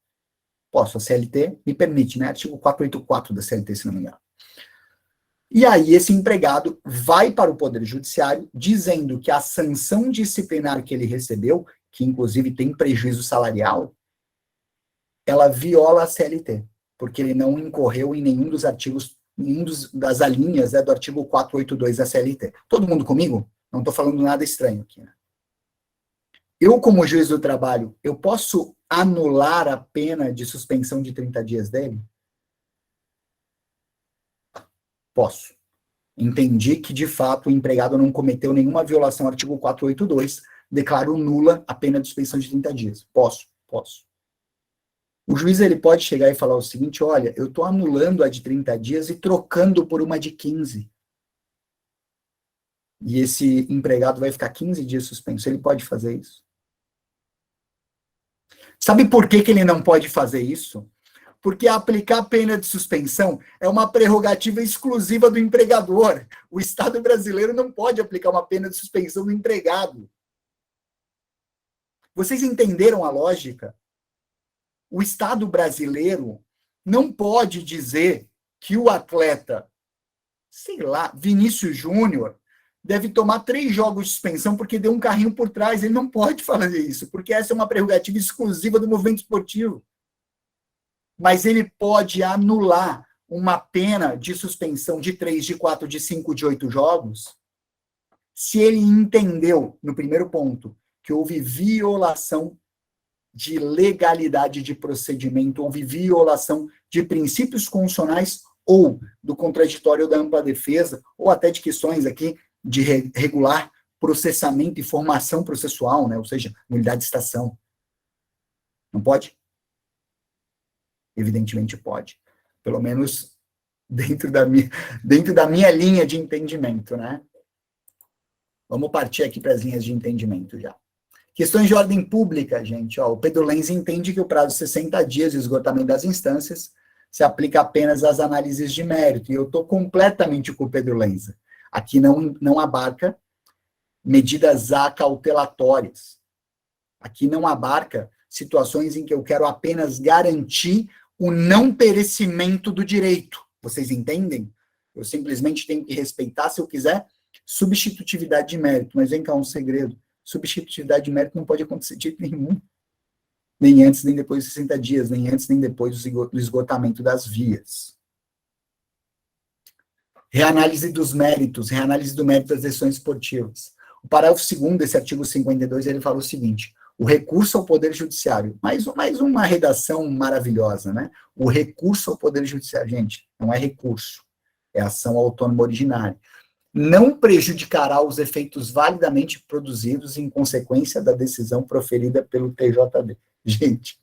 Posso. A CLT me permite, né? Artigo 484 da CLT, se não me engano. E aí esse empregado vai para o Poder Judiciário dizendo que a sanção disciplinar que ele recebeu que inclusive tem prejuízo salarial, ela viola a CLT, porque ele não incorreu em nenhum dos artigos, das alíneas, né, do artigo 482 da CLT. Todo mundo comigo? Não estou falando nada estranho aqui, né? Eu, como juiz do trabalho, eu posso anular a pena de suspensão de 30 dias dele? Posso. Entendi que, de fato, o empregado não cometeu nenhuma violação ao artigo 482, declaro nula a pena de suspensão de 30 dias. Posso. O juiz ele pode chegar e falar o seguinte, olha, eu estou anulando a de 30 dias e trocando por uma de 15. E esse empregado vai ficar 15 dias suspenso. Ele pode fazer isso? Sabe por que ele não pode fazer isso? Porque aplicar a pena de suspensão é uma prerrogativa exclusiva do empregador. O Estado brasileiro não pode aplicar uma pena de suspensão do empregado. Vocês entenderam a lógica? O Estado brasileiro não pode dizer que o atleta, sei lá, Vinícius Júnior, deve tomar 3 jogos de suspensão porque deu um carrinho por trás. Ele não pode fazer isso, porque essa é uma prerrogativa exclusiva do movimento esportivo. Mas ele pode anular uma pena de suspensão de 3, de 4, de 5, de 8 jogos, se ele entendeu, no primeiro ponto, que houve violação de legalidade de procedimento, houve violação de princípios constitucionais ou do contraditório da ampla defesa, ou até de questões aqui de regular processamento e formação processual, né? Ou seja, nulidade de estação. Não pode? Evidentemente pode. Pelo menos dentro da minha linha de entendimento, né? Vamos partir aqui para as linhas de entendimento já. Questões de ordem pública, gente. Ó, o Pedro Lenz entende que o prazo de 60 dias de esgotamento das instâncias se aplica apenas às análises de mérito. E eu estou completamente com o Pedro Lenz. Aqui não abarca medidas acautelatórias. Aqui não abarca situações em que eu quero apenas garantir o não perecimento do direito. Vocês entendem? Eu simplesmente tenho que respeitar, se eu quiser, substitutividade de mérito. Mas vem cá, um segredo. Substitutividade de mérito não pode acontecer de jeito nenhum. Nem antes, nem depois de 60 dias, nem antes, nem depois do esgotamento das vias. Reanálise dos méritos, reanálise do mérito das decisões esportivas. O parágrafo 2º desse artigo 52, ele fala o seguinte, o recurso ao Poder Judiciário, mais uma redação maravilhosa, né? O recurso ao Poder Judiciário, gente, não é recurso, é ação autônoma originária. Não prejudicará os efeitos validamente produzidos em consequência da decisão proferida pelo TJD. Gente,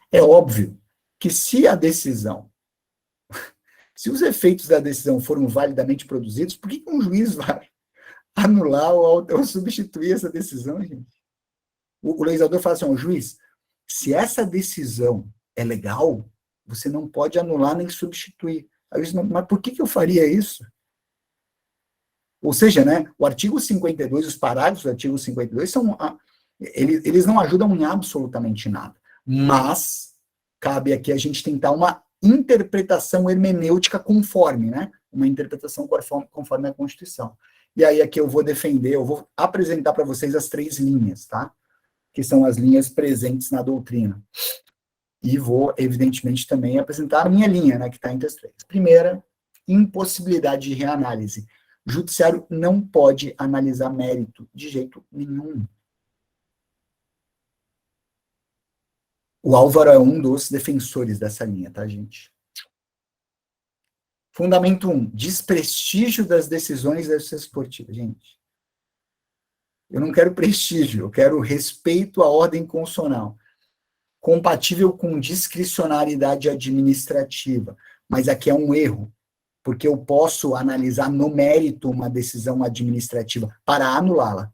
é óbvio que se os efeitos da decisão foram validamente produzidos, por que um juiz vai anular ou substituir essa decisão, gente? O legislador fala assim, juiz, se essa decisão é legal, você não pode anular nem substituir. Aí eu disse, mas por que eu faria isso? Ou seja, né, o artigo 52, os parágrafos do artigo 52, eles não ajudam em absolutamente nada. Mas cabe aqui a gente tentar uma interpretação hermenêutica conforme, né? Uma interpretação conforme a Constituição. E aí aqui eu vou apresentar para vocês as 3 linhas, tá? Que são as linhas presentes na doutrina. E vou, evidentemente, também apresentar a minha linha, né, que está entre as 3. Primeira, impossibilidade de reanálise. O judiciário não pode analisar mérito de jeito nenhum. O Álvaro é um dos defensores dessa linha, tá, gente? Fundamento 1, desprestígio das decisões da justiça esportiva. Gente, eu não quero prestígio, eu quero respeito à ordem constitucional, compatível com discricionariedade administrativa, mas aqui é um erro, porque eu posso analisar no mérito uma decisão administrativa para anulá-la.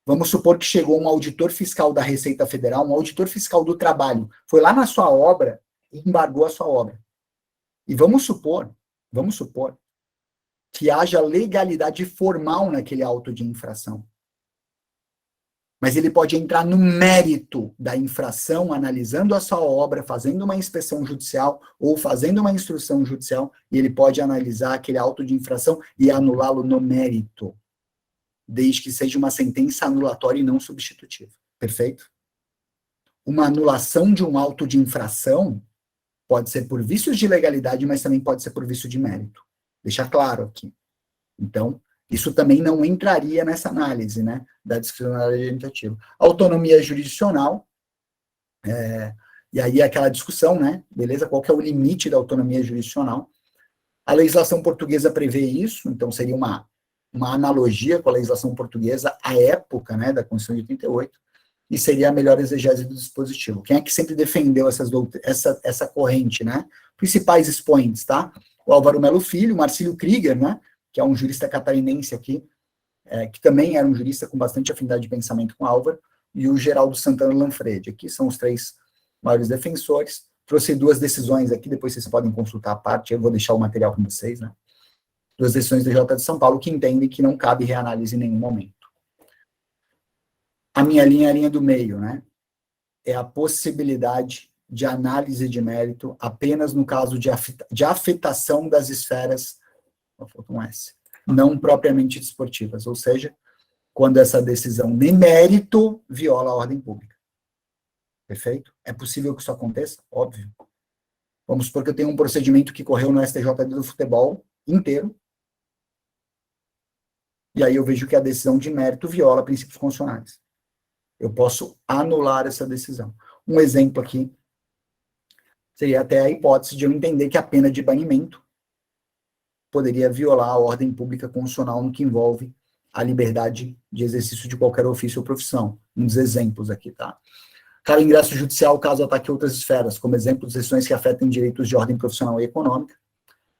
Vamos supor que chegou um auditor fiscal da Receita Federal, um auditor fiscal do trabalho, foi lá na sua obra e embargou a sua obra. E vamos supor que haja legalidade formal naquele auto de infração. Mas ele pode entrar no mérito da infração, analisando a sua obra, fazendo uma inspeção judicial ou fazendo uma instrução judicial, e ele pode analisar aquele auto de infração e anulá-lo no mérito. desde que seja uma sentença anulatória e não substitutiva. Perfeito? Uma anulação de um auto de infração pode ser por vícios de legalidade, mas também pode ser por vício de mérito. Deixa claro aqui. Então, isso também não entraria nessa análise, né, da discricionariedade orientativa. Autonomia jurisdicional, e aí aquela discussão, né, beleza? Qual que é o limite da autonomia jurisdicional? A legislação portuguesa prevê isso, então seria uma analogia com a legislação portuguesa à época, né, da Constituição de 88, e seria a melhor exegese do dispositivo. Quem é que sempre defendeu essa corrente, né? Principais expoentes, tá? O Álvaro Melo Filho, o Marcílio Krieger, né, que é um jurista catarinense aqui, que também era um jurista com bastante afinidade de pensamento com Álvaro, e o Geraldo Santana Lanfredi. Aqui são os 3 maiores defensores. Trouxe 2 decisões aqui, depois vocês podem consultar a parte, eu vou deixar o material com vocês, né? 2 decisões do TJ de São Paulo que entendem que não cabe reanálise em nenhum momento. A minha linha é a linha do meio, né? É a possibilidade de análise de mérito apenas no caso de afetação das esferas, não propriamente desportivas, ou seja, quando essa decisão de mérito viola a ordem pública. Perfeito? É possível que isso aconteça? Óbvio. Vamos supor que eu tenho um procedimento que correu no STJD do futebol inteiro, e aí eu vejo que a decisão de mérito viola princípios constitucionais. Eu posso anular essa decisão. Um exemplo aqui seria até a hipótese de eu entender que a pena de banimento poderia violar a ordem pública constitucional no que envolve a liberdade de exercício de qualquer ofício ou profissão. Um dos exemplos aqui, tá? Cabe ingresso judicial caso ataque outras esferas, como exemplo de decisões que afetem direitos de ordem profissional e econômica.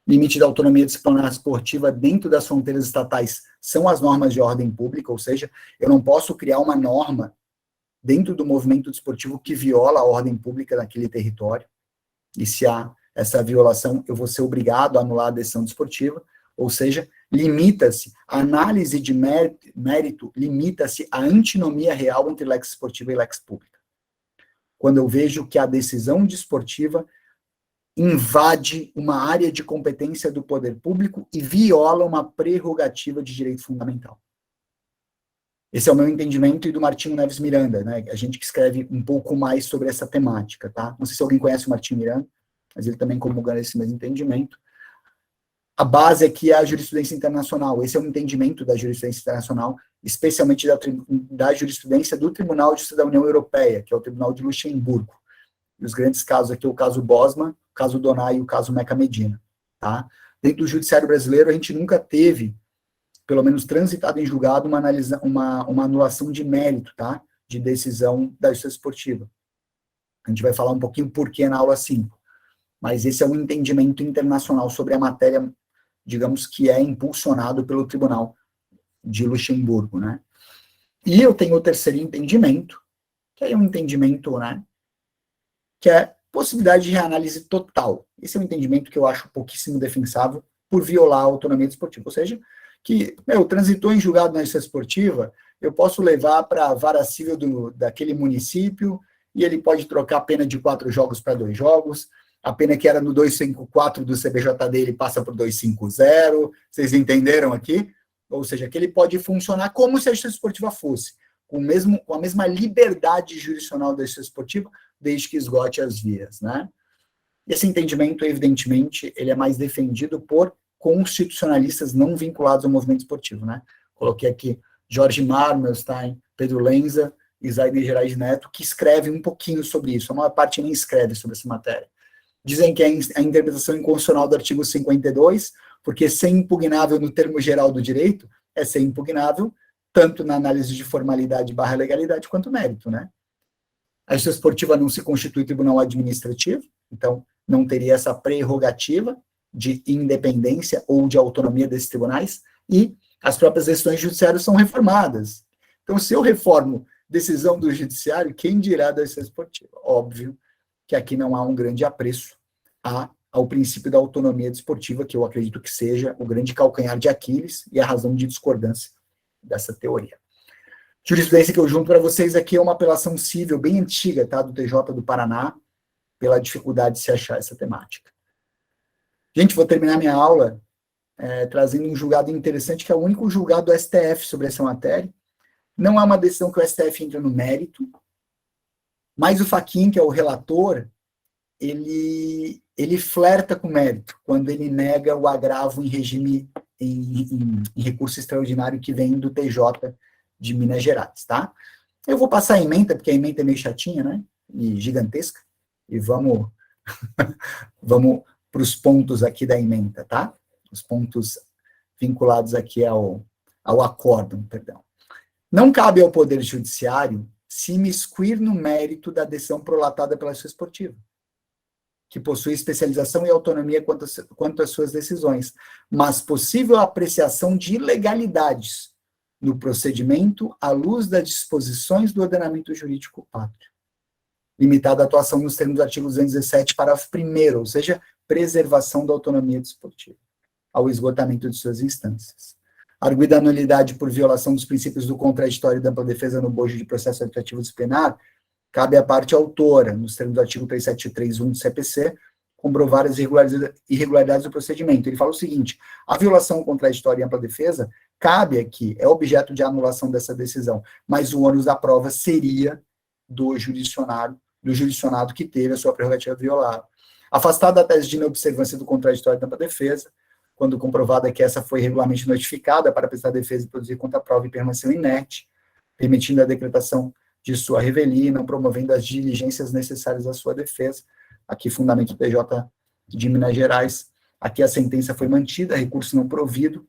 Limite da autonomia disciplinar esportiva dentro das fronteiras estatais são as normas de ordem pública, ou seja, eu não posso criar uma norma dentro do movimento desportivo que viola a ordem pública naquele território, e se há essa violação, eu vou ser obrigado a anular a decisão desportiva, ou seja, limita-se, a análise de mérito limita-se à antinomia real entre lex esportiva e lex pública. Quando eu vejo que a decisão desportiva invade uma área de competência do poder público e viola uma prerrogativa de direito fundamental. Esse é o meu entendimento e do Martinho Neves Miranda, né? A gente que escreve um pouco mais sobre essa temática, tá? Não sei se alguém conhece o Martinho Miranda, mas ele também comunga esse mesmo entendimento. A base aqui é a jurisprudência internacional. Esse é o entendimento da jurisprudência internacional, especialmente da jurisprudência do Tribunal de Justiça da União Europeia, que é o Tribunal de Luxemburgo. E os grandes casos aqui, o caso Bosman, o caso Donai e o caso Meca Medina, tá? Dentro do judiciário brasileiro, a gente nunca teve, pelo menos transitado em julgado, uma anulação de mérito, tá? De decisão da justiça esportiva. A gente vai falar um pouquinho por que na aula 5. Mas esse é um entendimento internacional sobre a matéria, digamos, que é impulsionado pelo Tribunal de Luxemburgo, né? E eu tenho o terceiro entendimento, que é um entendimento, né? Que é possibilidade de reanálise total. Esse é um entendimento que eu acho pouquíssimo defensável por violar a autonomia desportiva. Ou seja, que, transitou em julgado na justiça esportiva, eu posso levar para a vara civil daquele município e ele pode trocar a pena de 4 jogos para 2 jogos, a pena que era no 254 do CBJD, ele passa por 250, vocês entenderam aqui? Ou seja, que ele pode funcionar como se a justiça esportiva fosse, com a mesma liberdade jurisdicional da justiça esportiva, desde que esgote as vias, né? Esse entendimento, evidentemente, ele é mais defendido por constitucionalistas não vinculados ao movimento esportivo, né? Coloquei aqui Jorge Marmelstein, Pedro Lenza e Zainer Gerais Neto, que escrevem um pouquinho sobre isso. A maior parte nem escreve sobre essa matéria. Dizem que é a interpretação inconstitucional do artigo 52, porque ser impugnável no termo geral do direito é ser impugnável tanto na análise de formalidade / legalidade quanto mérito, né? A justiça esportiva não se constitui tribunal administrativo, então não teria essa prerrogativa de independência ou de autonomia desses tribunais, e as próprias decisões judiciárias são reformadas. Então, se eu reformo decisão do judiciário, quem dirá da justiça esportiva? Óbvio que aqui não há um grande apreço ao princípio da autonomia desportiva, que eu acredito que seja o grande calcanhar de Aquiles e a razão de discordância dessa teoria. Jurisprudência que eu junto para vocês aqui é uma apelação civil bem antiga, tá, do TJ do Paraná, pela dificuldade de se achar essa temática. Gente, vou terminar minha aula trazendo um julgado interessante, que é o único julgado do STF sobre essa matéria. Não é uma decisão que o STF entra no mérito, mas o Fachin, que é o relator, ele flerta com o mérito, quando ele nega o agravo em regime, em recurso extraordinário que vem do TJ de Minas Gerais, tá? Eu vou passar a ementa, porque a ementa é meio chatinha, né? E gigantesca, e vamos para os pontos aqui da ementa, tá? Os pontos vinculados aqui ao acórdão, perdão. Não cabe ao Poder Judiciário se imiscuir no mérito da decisão prolatada pela Justiça Esportiva, que possui especialização e autonomia quanto às suas decisões, mas possível apreciação de ilegalidades no procedimento à luz das disposições do ordenamento jurídico pátrio, limitada a atuação nos termos do artigo 217, parágrafo 1º, ou seja, preservação da autonomia desportiva, ao esgotamento de suas instâncias. Arguida a nulidade por violação dos princípios do contraditório e da ampla defesa no bojo de processo administrativo disciplinar, cabe à parte autora, nos termos do artigo 3731 do CPC, comprovar as irregularidades do procedimento. Ele fala o seguinte: a violação contraditória e ampla defesa cabe aqui, é objeto de anulação dessa decisão, mas o ônus da prova seria do jurisdicionado que teve a sua prerrogativa violada. Afastada a tese de inobservância do contraditório e ampla defesa, quando comprovada que essa foi regularmente notificada para prestar defesa e produzir contraprova e permaneceu inerte, permitindo a decretação de sua revelia e não promovendo as diligências necessárias à sua defesa. Aqui, fundamento TJ de Minas Gerais. Aqui a sentença foi mantida, recurso não provido,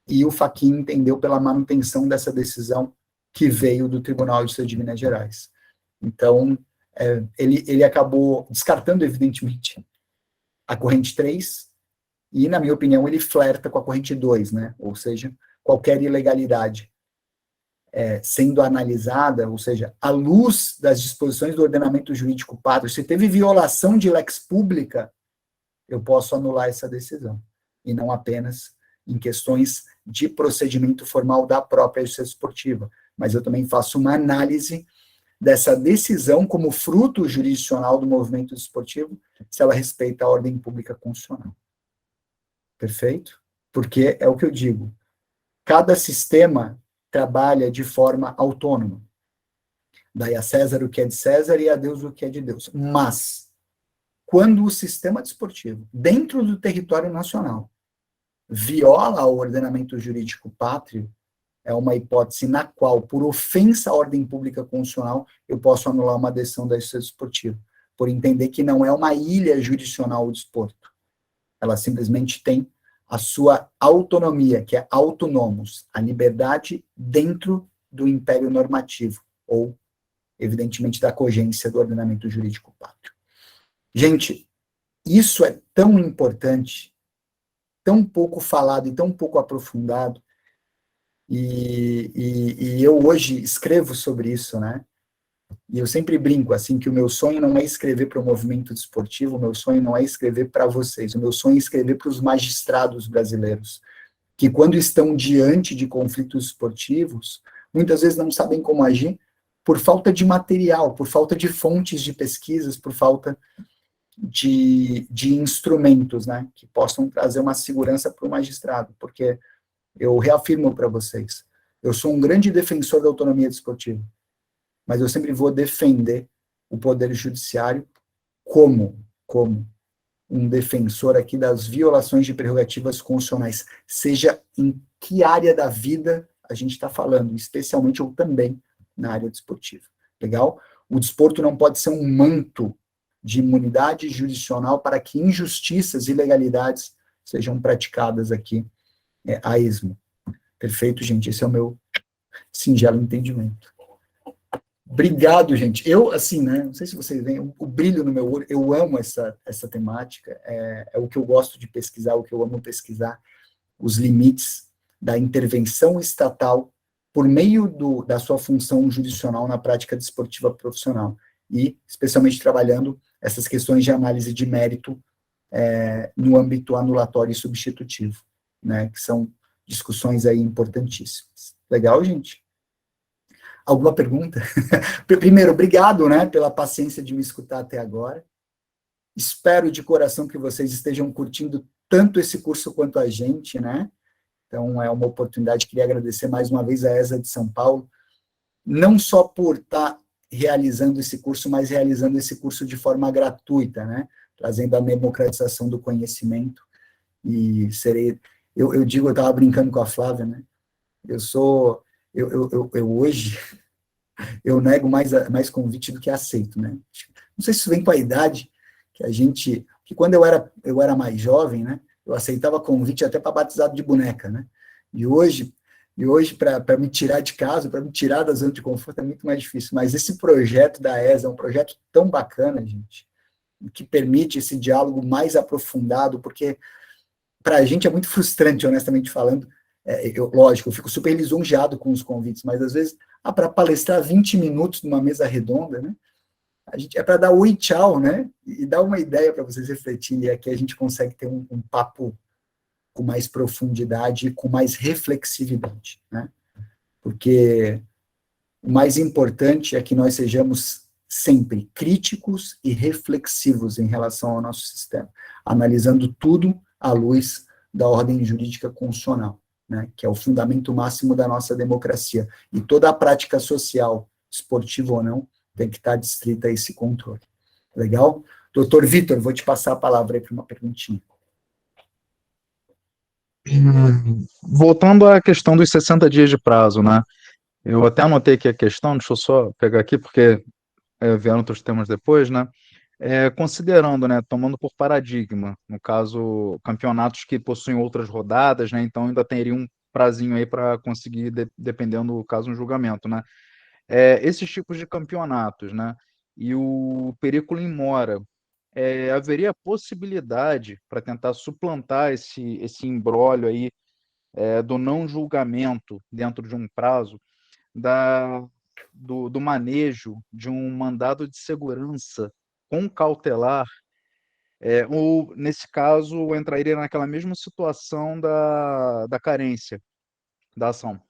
e o Fachin entendeu pela manutenção dessa decisão que veio do Tribunal de Justiça de Minas Gerais. Então, ele acabou descartando, evidentemente, a corrente 3, e, na minha opinião, ele flerta com a corrente 2, né? Ou seja, qualquer ilegalidade sendo analisada, ou seja, à luz das disposições do ordenamento jurídico pátrio, se teve violação de lex pública, eu posso anular essa decisão, e não apenas em questões de procedimento formal da própria justiça esportiva, mas eu também faço uma análise dessa decisão como fruto jurisdicional do movimento esportivo, se ela respeita a ordem pública constitucional. Perfeito? Porque é o que eu digo, cada sistema trabalha de forma autônoma. Daí a César o que é de César e a Deus o que é de Deus. Mas, quando o sistema desportivo, dentro do território nacional, viola o ordenamento jurídico pátrio, é uma hipótese na qual, por ofensa à ordem pública constitucional, eu posso anular uma decisão da justiça esportiva, por entender que não é uma ilha jurisdicional o desporto. Ela simplesmente tem a sua autonomia, que é autonomos, a liberdade dentro do império normativo, ou, evidentemente, da cogência do ordenamento jurídico pátrio. Gente, isso é tão importante, tão pouco falado e tão pouco aprofundado, e eu hoje escrevo sobre isso, né? E eu sempre brinco, assim, que o meu sonho não é escrever para o movimento desportivo, o meu sonho não é escrever para vocês, o meu sonho é escrever para os magistrados brasileiros, que quando estão diante de conflitos esportivos, muitas vezes não sabem como agir por falta de material, por falta de fontes de pesquisas, por falta de instrumentos, né, que possam trazer uma segurança para o magistrado, porque eu reafirmo para vocês, eu sou um grande defensor da autonomia desportiva, mas eu sempre vou defender o Poder Judiciário como um defensor aqui das violações de prerrogativas constitucionais, seja em que área da vida a gente está falando, especialmente ou também na área desportiva. Legal? O desporto não pode ser um manto de imunidade jurisdicional para que injustiças e ilegalidades sejam praticadas aqui a esmo. Perfeito, gente? Esse é o meu singelo entendimento. Obrigado, gente. Eu, assim, né, não sei se vocês veem o brilho no meu olho, eu amo essa temática, é o que eu gosto de pesquisar, o que eu amo pesquisar, os limites da intervenção estatal por meio da sua função jurisdicional na prática desportiva profissional, e especialmente trabalhando essas questões de análise de mérito no âmbito anulatório e substitutivo, né, que são discussões aí importantíssimas. Legal, gente? Alguma pergunta? Primeiro, obrigado, né, pela paciência de me escutar até agora. Espero de coração que vocês estejam curtindo tanto esse curso quanto a gente, né? Então, é uma oportunidade, queria agradecer mais uma vez a ESA de São Paulo, não só por estar realizando esse curso, mas realizando esse curso de forma gratuita, né? Trazendo a democratização do conhecimento. E serei, eu digo, eu estava brincando com a Flávia, né? Eu hoje, eu nego mais convite do que aceito, né? Não sei se isso vem com a idade, que quando eu era mais jovem, né? Eu aceitava convite até para batizado de boneca, né? E hoje para me tirar de casa, para me tirar da zona de conforto, é muito mais difícil. Mas esse projeto da ESA é um projeto tão bacana, gente, que permite esse diálogo mais aprofundado, porque para a gente é muito frustrante, honestamente falando. Lógico, eu fico super lisonjeado com os convites, mas às vezes, para palestrar 20 minutos numa mesa redonda, né? A gente é para dar oi, tchau, né? E dar uma ideia para vocês refletirem, e aqui a gente consegue ter um papo com mais profundidade e com mais reflexividade, né? Porque o mais importante é que nós sejamos sempre críticos e reflexivos em relação ao nosso sistema, analisando tudo à luz da ordem jurídica constitucional, né, que é o fundamento máximo da nossa democracia. E toda a prática social, esportiva ou não, tem que estar adstrita a esse controle. Legal? Doutor Vitor, vou te passar a palavra aí para uma perguntinha. Voltando à questão dos 60 dias de prazo, né? Eu até anotei aqui a questão, deixa eu só pegar aqui, porque vieram outros temas depois, né? Considerando, né, tomando por paradigma, no caso, campeonatos que possuem outras rodadas, né? Então ainda teria um prazinho aí para conseguir, dependendo do caso, um julgamento, né? Esses tipos de campeonatos, né? E o Periculum in Mora, haveria possibilidade para tentar suplantar esse imbróglio aí do não julgamento dentro de um prazo do manejo de um mandado de segurança com cautelar, ou, nesse caso, entraria naquela mesma situação da carência da ação.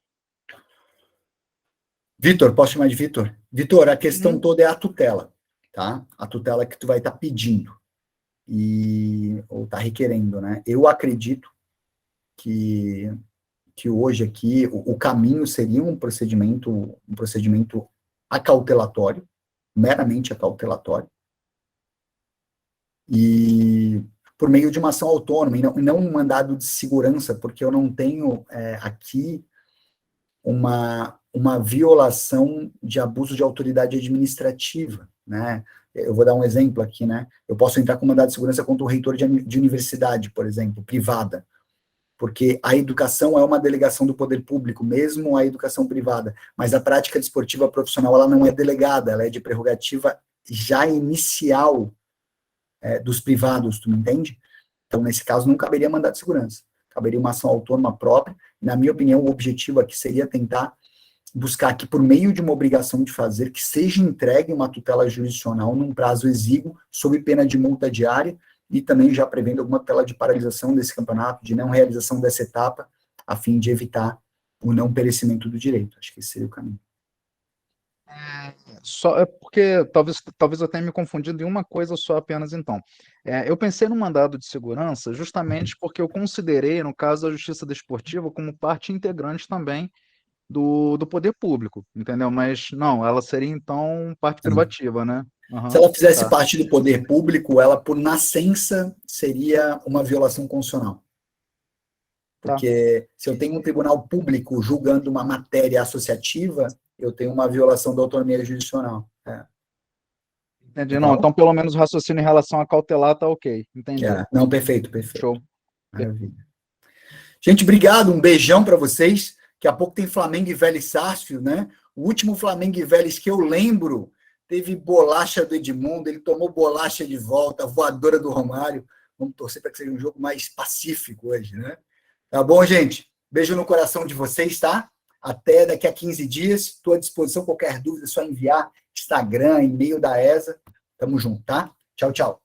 Vitor, posso chamar de Vitor? Vitor, a questão toda é a tutela, tá? A tutela que tu vai estar pedindo ou está requerendo, né? Eu acredito que hoje aqui o caminho seria um procedimento acautelatório, meramente acautelatório, e por meio de uma ação autônoma, e não um mandado de segurança, porque eu não tenho aqui uma violação de abuso de autoridade administrativa, né? Eu vou dar um exemplo aqui, né? Eu posso entrar com mandado de segurança contra o reitor de universidade, por exemplo, privada, porque a educação é uma delegação do poder público, mesmo a educação privada, mas a prática desportiva profissional, ela não é delegada, ela é de prerrogativa já inicial dos privados, tu me entende? Então, nesse caso, não caberia mandado de segurança, caberia uma ação autônoma própria. Na minha opinião, o objetivo aqui seria tentar buscar que, por meio de uma obrigação de fazer, que seja entregue uma tutela jurisdicional num prazo exíguo, sob pena de multa diária, e também já prevendo alguma tutela de paralisação desse campeonato, de não realização dessa etapa, a fim de evitar o não perecimento do direito. Acho que esse seria o caminho. Só porque talvez eu tenha me confundido em uma coisa só apenas, então. Eu pensei no mandado de segurança justamente porque eu considerei, no caso da Justiça Desportiva, como parte integrante também do poder público, entendeu? Mas não, ela seria então parte privativa, né? Se ela fizesse parte do poder público, ela, por nascença, seria uma violação constitucional. Porque se eu tenho um tribunal público julgando uma matéria associativa, eu tenho uma violação da autonomia jurisdicional. Entendi. Não, então pelo menos o raciocínio em relação a cautelar tá ok. Entendi. Não, perfeito. Show. Maravilha. Gente, obrigado, um beijão para vocês. Daqui a pouco tem Flamengo e Vélez Sarsfield, né? O último Flamengo e Vélez que eu lembro teve bolacha do Edmundo, ele tomou bolacha de volta, voadora do Romário. Vamos torcer para que seja um jogo mais pacífico hoje, né? Tá bom, gente? Beijo no coração de vocês, tá? Até daqui a 15 dias. Estou à disposição. Qualquer dúvida é só enviar Instagram, e-mail da ESA. Tamo junto, tá? Tchau, tchau.